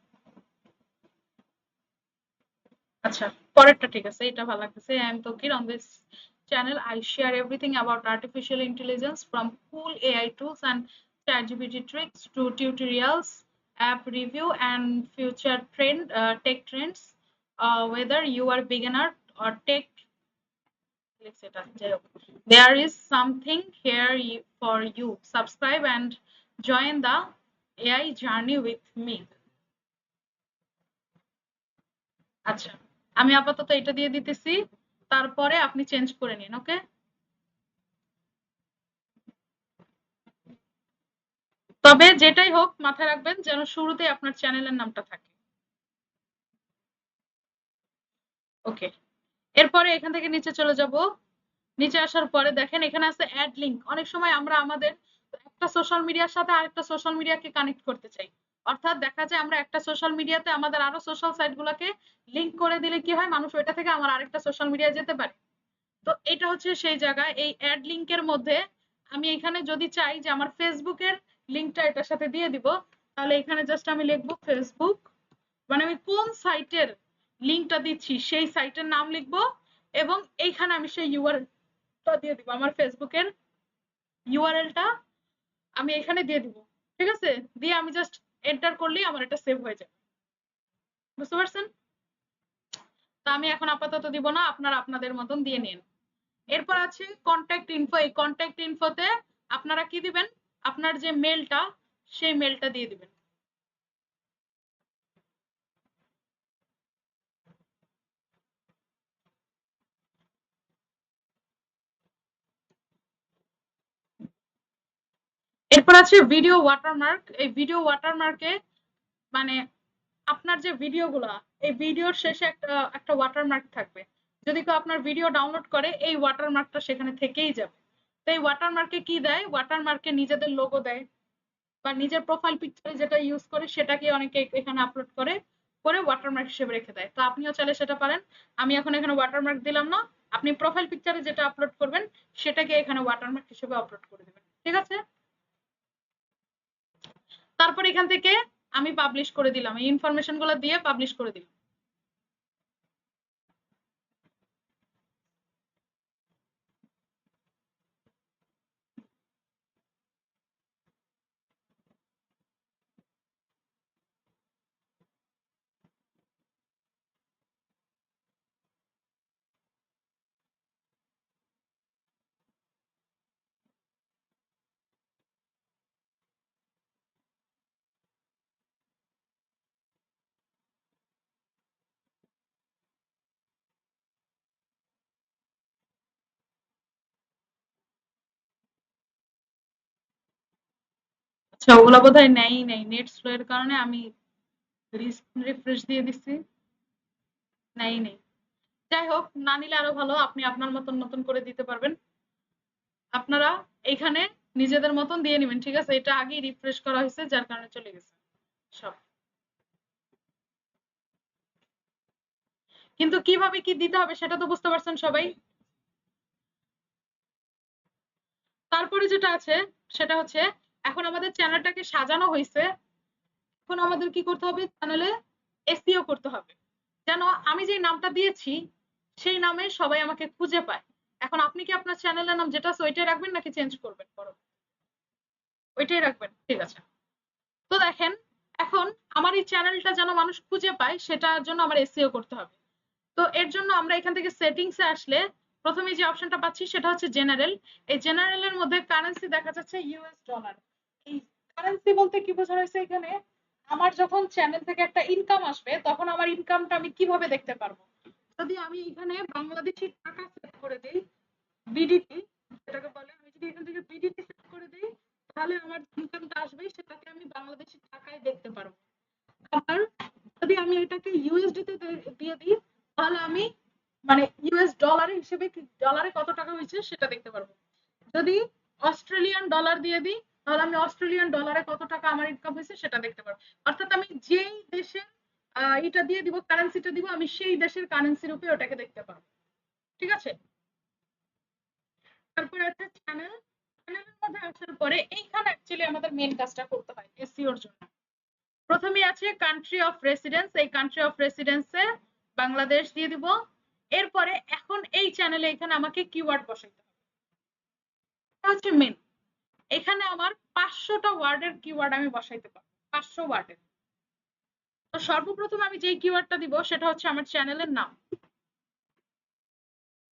আচ্ছা পরেরটা ঠিক আছে, এটা ভালো লাগতেছে। I am Tokir. On this channel I share everything about artificial intelligence, from cool AI tools and ChatGPT tricks to tutorials, app review and future tech trends. Whether you are beginner or tech, there is something here for you. Subscribe and join the AI journey with me. আচ্ছা আমি আপাতত এটা দিয়ে দিতেছি, তারপরে আপনি change করে নিন। ওকে, তবে যেটাই হোক মাথায় রাখবেন যেন শুরুতে আপনার চ্যানেলের নামটা থাকে। ওকে, এরপরে এখান থেকে নিচে চলে যাব। নিচে আসার পরে দেখেন এখানে আছে অ্যাড লিংক। অনেক সময় আমরা আমাদের একটা সোশ্যাল মিডিয়ার সাথে আরেকটা সোশ্যাল মিডিয়াকে কানেক্ট করতে চাই, অর্থাৎ দেখা যায় আমরা একটা সোশ্যাল মিডিয়াতে আমাদের আরো সোশ্যাল সাইট গুলাকে লিংক করে দিলে কি হয়, মানুষ ওইটা থেকে আমার আরেকটা সোশ্যাল মিডিয়ায় যেতে পারে। তো এটা হচ্ছে সেই জায়গায় এই অ্যাড লিংকের মধ্যে আমি এখানে যদি চাই যে আমার ফেসবুকের লিংকটা এটার সাথে দিয়ে দিব, তাহলে এখানে জাস্ট আমি লিখবো ফেসবুক, মানে আমি কোন সাইটের লিংকটা দিচ্ছি সেই সাইটের নাম লিখবো, এবং এইখানে আমি সেই ইউআরএলটা দিয়ে দিব, আমার ফেসবুকের ইউআরএলটা আমি এখানে দিয়ে দিব। ঠিক আছে, দিয়ে আমি জাস্ট এন্টার করলেই আমার এটা সেভ হয়ে যাবে। বুঝতে পারছেন? তা আমি এখন আপাতত দিব না, আপনারা আপনাদের মতন দিয়ে নিন। এরপর আছে কন্ট্যাক্ট ইনফো। এই কন্ট্যাক্ট ইনফোতে আপনারা কি দিবেন, আপনার যে মেলটা সেই মেলটা দিয়ে দিবেন। এরপর আছে ভিডিও ওয়াটারমার্ক। এই ভিডিও ওয়াটারমার্কে মানে আপনার যে ভিডিওগুলা, এই ভিডিওর শেষে একটা একটা ওয়াটারমার্ক থাকবে। যদি কেউ আপনার ভিডিও ডাউনলোড করে এই ওয়াটারমার্কটা সেখানে থেকেই যাবে। তো এই ওয়াটারমার্কে কি দেয়, ওয়াটারমার্কে নিজেদের লোগো দেয় বা নিজের প্রোফাইল পিকচারে যেটা ইউজ করে সেটাকে অনেকে এখানে আপলোড করে করে ওয়াটারমার্ক হিসেবে রেখে দেয়। তো আপনিও চাইলে সেটা পারেন। আমি এখন এখানে ওয়াটারমার্ক দিলাম না, আপনি প্রোফাইল পিকচারে যেটা আপলোড করবেন সেটাকে এখানে ওয়াটারমার্ক হিসেবে আপলোড করে দেবেন। ঠিক আছে, তারপর এখান থেকে আমি পাবলিশ করে দিলাম, এই ইনফরমেশন গুলো দিয়ে পাবলিশ করে দিলাম। আচ্ছা ওগুলা বোধহয় নেই নেই, নেট স্লো এর কারণে আমি রিফ্রেশ দিয়ে দিচ্ছি, নেই নেই। যাই হোক, না নিলে আরো ভালো, আপনি আপনার মতন নতুন করে দিতে পারবেন। আপনারা এখানে নিজেদের মতন দিয়ে নেবেন। ঠিক আছে, এটা আগেই রিফ্রেশ করা হয়েছে যার কারণে চলে গেছে সব। কিন্তু কিভাবে কি দিতে হবে সেটা তো বুঝতে পারছেন সবাই। তারপরে যেটা আছে সেটা হচ্ছে এখন আমাদের চ্যানেলটাকে সাজানো হয়েছে, এখন আমাদের কি করতে হবে, চ্যানেলে এসইও করতে হবে যেন আমি যে নামটা দিয়েছি সেই নামে সবাই আমাকে খুঁজে পায়। এখন আপনি কি আপনার চ্যানেলের নাম যেটা আছে ওইটাই রাখবেন নাকি চেঞ্জ করবেন? ওইটাই রাখবেন, ঠিক আছে। তো দেখেন এখন আমার এই চ্যানেলটা যেন মানুষ খুঁজে পায় সেটার জন্য আমার এসইও করতে হবে। তো এর জন্য আমরা এখান থেকে সেটিংসে আসলে প্রথমে যে অপশনটা পাচ্ছি সেটা হচ্ছে জেনারেল। এই জেনারেলের মধ্যে কারেন্সি দেখা যাচ্ছে ইউএস ডলার। এই কারেন্সি বলতে কি বোঝানো হয়েছে এখানে, আমার যখন চ্যানেল থেকে একটা ইনকাম আসবে তখন আমার ইনকামটা আমি কিভাবে দেখতে পারবো। যদি আমি এখানে বাংলাদেশি টাকা সেট করে দিই, বিডিটি যেটাকে বলে, আমি যদি এখান থেকে বিডিটি সেট করে দিই তাহলে আমার ইনকামটা আসবে সেটাকে আমি বাংলাদেশি টাকায় দেখতে পারবো। আবার যদি আমি এটাকে ইউএসডি তে দিয়ে দিই তাহলে আমি মানে ইউএস ডলারের হিসেবে ডলারে কত টাকা হয়েছে সেটা দেখতে পারবো। যদি অস্ট্রেলিয়ান ডলার দিয়ে দিই তাহলে আমি অস্ট্রেলিয়ান ডলারে কত টাকা আমার ইনকাম হয়েছে সেটা দেখতে পারবো। অর্থাৎ আমি যেই দেশের এটা দিয়ে দিব, কারেন্সিটা দিব, আমি সেই দেশের কারেন্সি রূপে ওটাকে দেখতে পারবো। ঠিক আছে, তারপরে আছে চ্যানেল। চ্যানেলের মধ্যে আসার পরে এইখানে অ্যাকচুয়ালি আমাদের মেন কাজটা করতে হয় এসইওর জন্য। প্রথমে আছে কান্ট্রি অফ রেসিডেন্স, এই কান্ট্রি অফ রেসিডেন্সে বাংলাদেশ দিয়ে দিব। এরপরে এখন এই চ্যানেলে এখানে আমাকে কিওয়ার্ড বসাইতে হবে, এটা হচ্ছে মেন। এখানে আমার 500টা ওয়ার্ডের কিওয়ার্ড আমি বসাইতে পারবো, 500 ওয়ার্ডের। তো সর্বপ্রথম আমি যেই কিওয়ার্ডটা দিব সেটা হচ্ছে আমার চ্যানেলের নাম।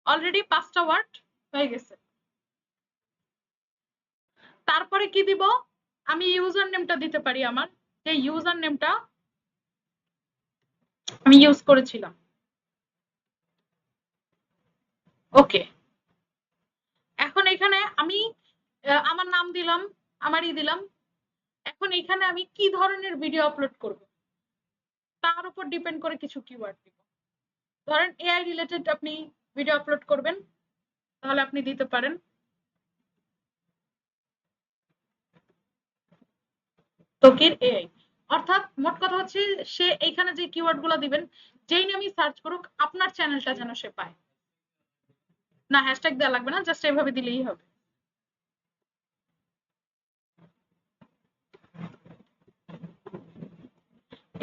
অলরেডি 5টা ওয়ার্ড হয়ে গেছে। তারপরে কি দিব, আমি ইউজার নেমটা দিতে পারি, আমার যে ইউজার নেমটা আমি ইউজ করেছিলাম। ওকে, এখন এখানে আমি আমার নাম দিলাম, আমারই দিলাম। এখন এখানে আমি কি ধরনের ভিডিও আপলোড করব তার উপর ডিপেন্ড করে কিছু কিওয়ার্ড দিব। ধরেন এআই রিলেটেড আপনি ভিডিও আপলোড করবেন, তাহলে আপনি দিতে পারেন তকির এআই। অর্থাৎ মোট কথা হচ্ছে সে এইখানে যে কিওয়ার্ড গুলো দিবেন, যেই নামই সার্চ করুক আপনার চ্যানেলটা যেন সে পায়। না হ্যাশট্যাগ দেওয়া লাগবে না, জাস্ট এইভাবে দিলেই হবে।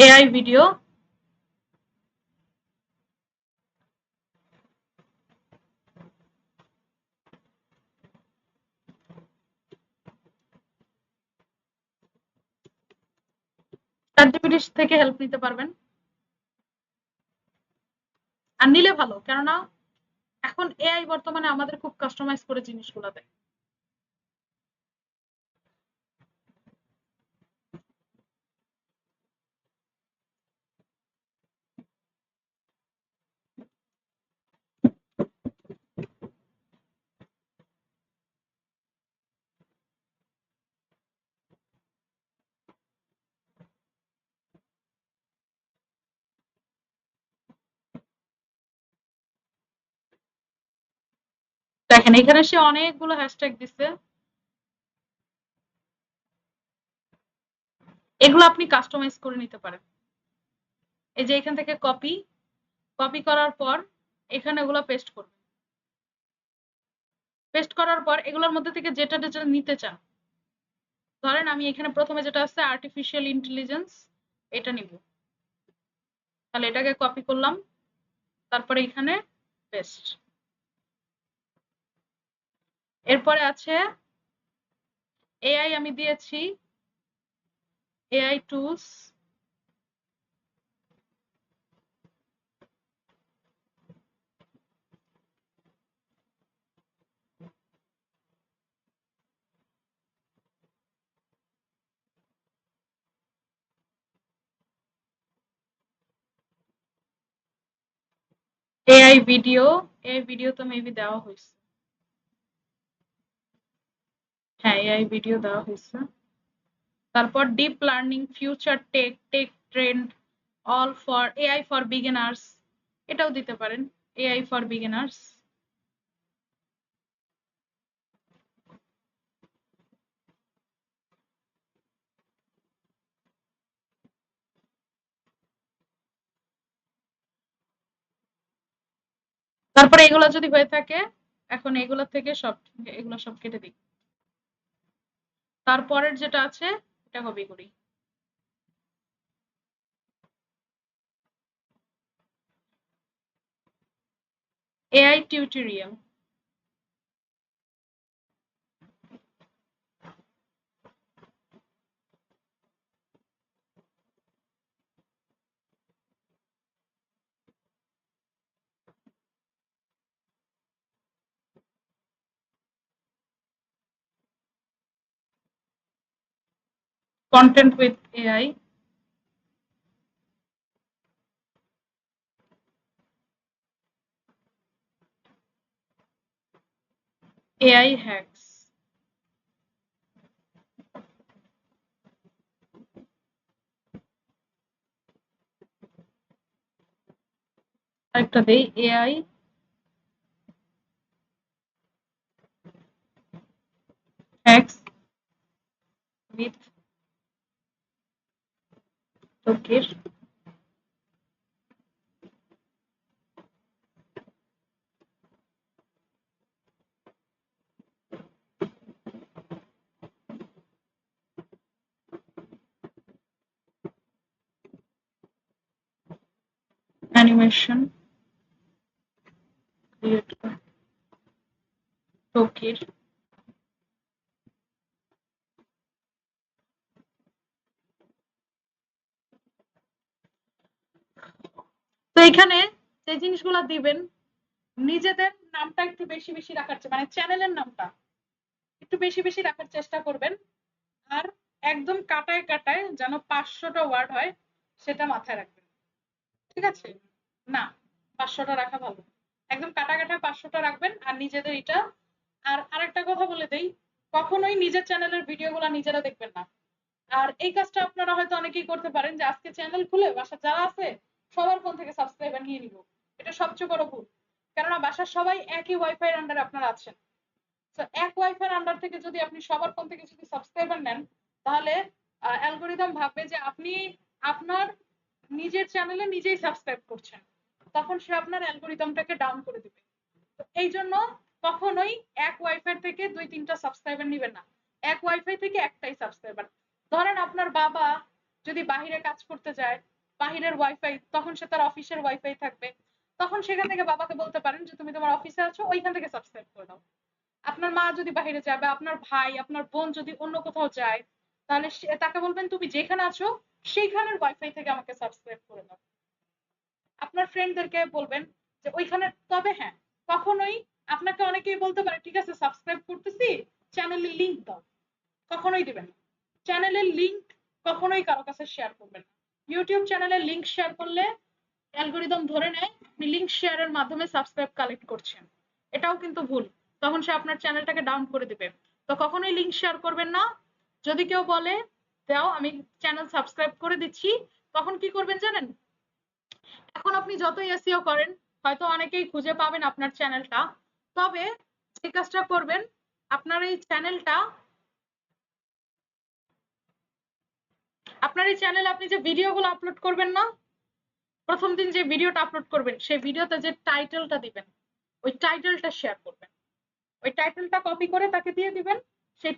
এআই ভিডিও, ChatGPT থেকে হেল্প নিতে পারবেন, আর নিলে ভালো, কেননা এখন এআই বর্তমানে আমাদের খুব কাস্টমাইজ করে জিনিসগুলো দেয়। দেখেন এখানে সে অনেকগুলো হ্যাশট্যাগ দিচ্ছে, এগুলো আপনি কাস্টমাইজ করে নিতে পারেন। এই যে এখান থেকে কপি, কপি করার পর এখানে এগুলো পেস্ট করবেন। পেস্ট করার পর এগুলোর মধ্যে থেকে যেটা যেটা নিতে চান, ধরেন আমি এখানে প্রথমে যেটা আছে আর্টিফিশিয়াল ইন্টেলিজেন্স, এটা নিব। তাহলে এটাকে কপি করলাম, তারপরে এখানে পেস্ট। এরপরে আছে এআই, আমি দিয়েছি AI tools, AI video, AI video তো মেবি দেওয়া হয়েছে। হ্যাঁ এআই ভিডিও দেওয়া হয়েছে। তারপর deep learning, future tech, tech trend, all for AI for beginners, এটাও দিতে পারেন, এআই ফর বিগিনার্স। তারপরে এগুলো যদি হয়ে থাকে, এখন এগুলো থেকে সব, এগুলো সব কেটে দিই। তারপরের যেটা আছে এটা কপি করি। AI tutorial, content with AI, AI hacks, আরেকটা দেই AI hacks with Tokir. Animation creator Tokir. তো এখানে যে জিনিসগুলো দিবেন, নিজেদের নামটা একটু বেশি বেশি রাখার, মানে চ্যানেলের নামটা একটু বেশি বেশি রাখার চেষ্টা করবেন। আর একদম কাটায় কাটায় যেন 500টা ওয়ার্ড হয় সেটা মাথায় রাখবেন, ঠিক আছে? না, 500টা রাখা ভালো, একদম কাটা কাটা 500টা রাখবেন। আর নিজেদের এটা, আর আরেকটা কথা বলে দেই, কখনোই নিজের চ্যানেলের ভিডিওগুলো নিজেরা দেখবেন না। আর এই কাজটা আপনারা হয়তো অনেকেই করতে পারেন যে আজকে চ্যানেল খুলে বাসা যারা আছে সবার ফোন থেকে সাবস্ক্রাইবার নিয়ে নিব, এটা সবচেয়ে বড় ভুল। কেননা বাসার সবাই একই ওয়াইফাই এর আন্ডারে আপনারা আছেন। তো এক ওয়াইফাই এর আন্ডার থেকে যদি আপনি সবার ফোন থেকে যদি সাবস্ক্রাইবার নেন, তাহলে অ্যালগরিদম ভাববে যে আপনি আপনার নিজের চ্যানেলে নিজেই সাবস্ক্রাইব করছেন, তখন সে আপনার অ্যালগরিদমটাকে ডাউন করে দিবে। তো এই জন্য কখনোই এক ওয়াইফাই থেকে 2-3টা সাবস্ক্রাইবার নেবেন না, এক ওয়াইফাই থেকে একটাই সাবস্ক্রাইবার। ধরেন আপনার বাবা যদি বাহিরে কাজ করতে যায়, বাহিরের ওয়াইফাই, তখন সে তার অফিসের ওয়াইফাই থাকবে, তখন সেখান থেকে বাবাকে বলতে পারেন যে তুমি তোমার অফিসে আছো ওইখান থেকে সাবস্ক্রাইব করে দাও। আপনার মা যদি বাহিরে যায় বা আপনার ভাই আপনার বোন যদি অন্য কোথাও যায়, তাহলে তাকে বলবেন তুমি যেখানে আছো সেইখানের ওয়াইফাই থেকে আমাকে সাবস্ক্রাইব করে দাও। আপনার ফ্রেন্ডদেরকে বলবেন যে ওইখানে, তবে হ্যাঁ, কখনোই আপনাকে অনেকেই বলতে পারে ঠিক আছে সাবস্ক্রাইব করতেছি, চ্যানেলের লিংক দাও, কখনোই দিবেন না। চ্যানেলের লিংক কখনোই কারো কাছে শেয়ার করবেন না। ইউটিউব চ্যানেলের লিংক শেয়ার করলে অ্যালগরিদম ধরে নেয় আপনি লিংক শেয়ারের মাধ্যমে সাবস্ক্রাইব কালেক্ট করছেন, এটাও কিন্তু ভুল, তখন সে আপনার চ্যানেলটাকে ডাউন করে দিবে। তো কখনোই লিংক শেয়ার করবেন না। যদি কেউ বলে দাও আমি চ্যানেল সাবস্ক্রাইব করে দিচ্ছি, তখন কি করবেন জানেন? এখন আপনি যতই এসইও করেন হয়তো অনেকেই খুঁজে পাবেন আপনার চ্যানেলটা, তবে যে কাজটা করবেন আপনার এই চ্যানেলে আপনি যে ভিডিওগুলো আপলোড করবেন না, প্রথম দিন যে ভিডিওটা আপলোড করবেন সেই ভিডিওতে যে টাইটেলটা দিবেন ওই টাইটেলটা শেয়ার করবেন, ওই টাইটেলটা কপি করে তাকে দিয়ে দিবেন। সেই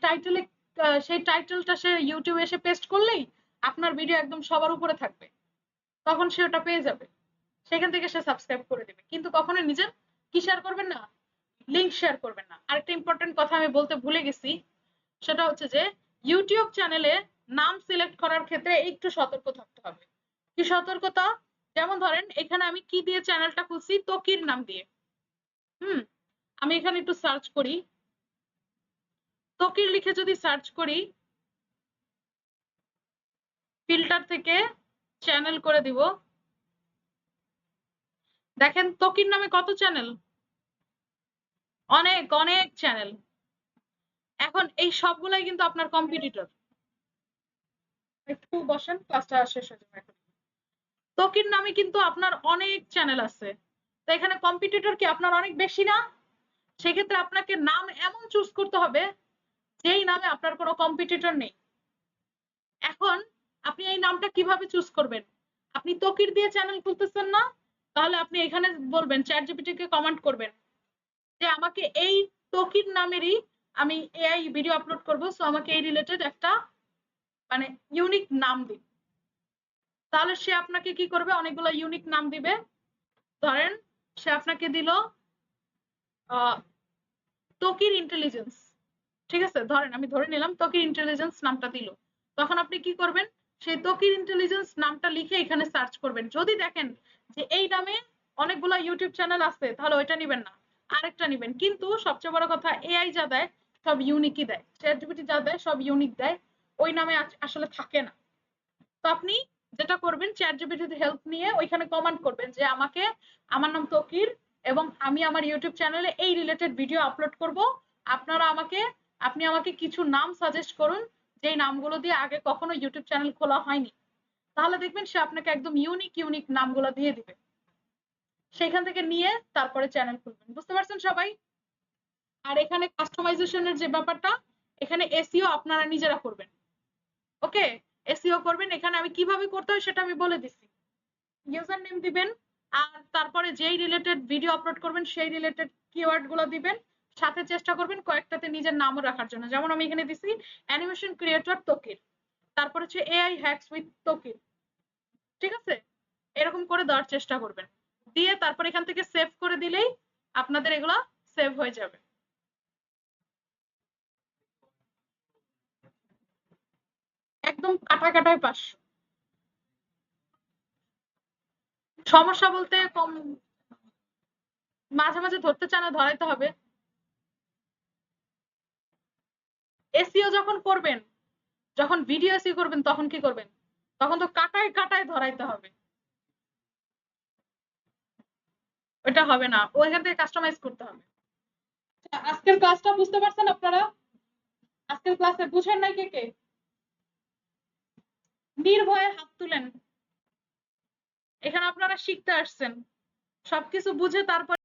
টাইটেলটা সে ইউটিউবে এসে পেস্ট করলেই আপনার ভিডিও একদম সবার উপরে থাকবে, তখন সে ওটা পেয়ে যাবে, সেখান থেকে সে সাবস্ক্রাইব করে দেবে। কিন্তু কখনো নিজের কি শেয়ার করবেন না, লিংক শেয়ার করবেন না। আরেকটা ইম্পর্টেন্ট কথা আমি বলতে ভুলে গেছি, সেটা হচ্ছে যে ইউটিউব চ্যানেলে নাম সিলেক্ট করার ক্ষেত্রে একটু সতর্ক থাকতে হবে। কি সতর্কতা? যেমন ধরেন এখানে আমি কি দিয়ে চ্যানেলটা খুলছি, তকির নাম দিয়ে। আমি এখানে একটু সার্চ করি, তকির লিখে যদি সার্চ করি, ফিল্টার থেকে চ্যানেল করে দিব, দেখেন তকির নামে কত চ্যানেল, অনেক অনেক চ্যানেল। এখন এই সবগুলাই কিন্তু আপনার কম্পিটিটর। একটু বসেন, ক্লাসটা শেষ হয়ে যাবে। তকির নামে কিন্তু আপনার অনেক চ্যানেল আছে, তো এখানে কম্পিটিটর কি আপনার অনেক বেশি না? সেক্ষেত্রে আপনাকে নাম এমন চুজ করতে হবে যেই নামে আপনার কোনো কম্পিটিটর নেই। এখন আপনি এই নামটা কিভাবে চুজ করবেন? আপনি তকির দিয়ে চ্যানেল খুলতেছেন না, তাহলে আপনি এখানে বলবেন চ্যাটজিপিটি কে কমান্ড করবেন যে আমাকে এই তকির নামেরই আমি এআই ভিডিও আপলোড করব, সো আমাকে এই রিলেটেড একটা মানে ইউনিক নাম দিন। তাহলে সে আপনাকে কি করবে, অনেকগুলো ইউনিক নাম দিবে। ধরেন সে আপনাকে দিল তকির ইন্টেলিজেন্স, ঠিক আছে, ধরেন আমি ধরে নিলাম তকির ইন্টেলিজেন্স নামটা দিল, তখন আপনি কি করবেন, সেই তকির ইন্টেলিজেন্স নামটা লিখে এখানে সার্চ করবেন। যদি দেখেন যে এই নামে অনেকগুলো ইউটিউব চ্যানেল আছে, তাহলে ওইটা নেবেন না, আরেকটা নেবেন। কিন্তু সবচেয়ে বড় কথা, এআই যা দেয় সব ইউনিকই দেয়, চ্যাটজিপিটি যা দেয় সব ইউনিক দেয়, ওই নামে আসলে থাকে না। তো আপনি যেটা করবেন, চ্যাটজিপিটির হেল্প নিয়ে ওইখানে কমান্ড করবেন যে আমাকে, আমার নাম তকির এবং আমি আমার ইউটিউব চ্যানেলে এই রিলেটেড ভিডিও আপলোড করব, আপনারা আপনি আমাকে কিছু নাম সাজেস্ট করুন যেই নামগুলো দিয়ে আগে কখনো ইউটিউব চ্যানেল খোলা হয়নি। তাহলে দেখবেন সে আপনাকে একদম ইউনিক ইউনিক নামগুলো দিয়ে দিবে, সেখান থেকে নিয়ে তারপরে চ্যানেল খুলবেন। বুঝতে পারছেন সবাই? আর এখানে কাস্টমাইজেশনের যে ব্যাপারটা, এখানে এসইও আপনারা নিজেরা করবেন। ওকে, এসইও করবেন। এখানে আমি কিভাবে করতে হয় সেটা আমি বলে দিচ্ছি। ইউজার নেম দিবেন, আর তারপরে যেই রিলেটেড ভিডিও আপলোড করবেন সেই রিলেটেড কিওয়ার্ড গুলো দিবেন, সাথে চেষ্টা করবেন কয়েকটাতে নিজের নামও রাখার জন্য। যেমন আমি এখানে দিছি অ্যানিমেশন ক্রিয়েটর তকির, তারপর হচ্ছে এআই হ্যাকস উইথ তকির, ঠিক আছে, এরকম করে দেওয়ার চেষ্টা করবেন। দিয়ে তারপর এখান থেকে সেভ করে দিলেই আপনাদের এগুলো সেভ হয়ে যাবে। একদম কাটায় 500। সমস্যা বলতে কম মাঝে মাঝে ধরতে চায় না, ধরাইতে হবে। এসইও যখন করবেন, যখন ভিডিও এসইও করবেন তখন কি করবেন? তখন তো কাটায় ধরাইতে হবে, ওটা হবে না, ওইখান থেকে কাস্টমাইজ করতে হবে। আজকের ক্লাসটা বুঝতে পারছেন আপনারা? আজকের ক্লাসে বুঝেন নাই কে কে? নির্ভয়ে হাত তুলেন। এখানে আপনারা শিখতে আসছেন, সবকিছু বুঝে তারপর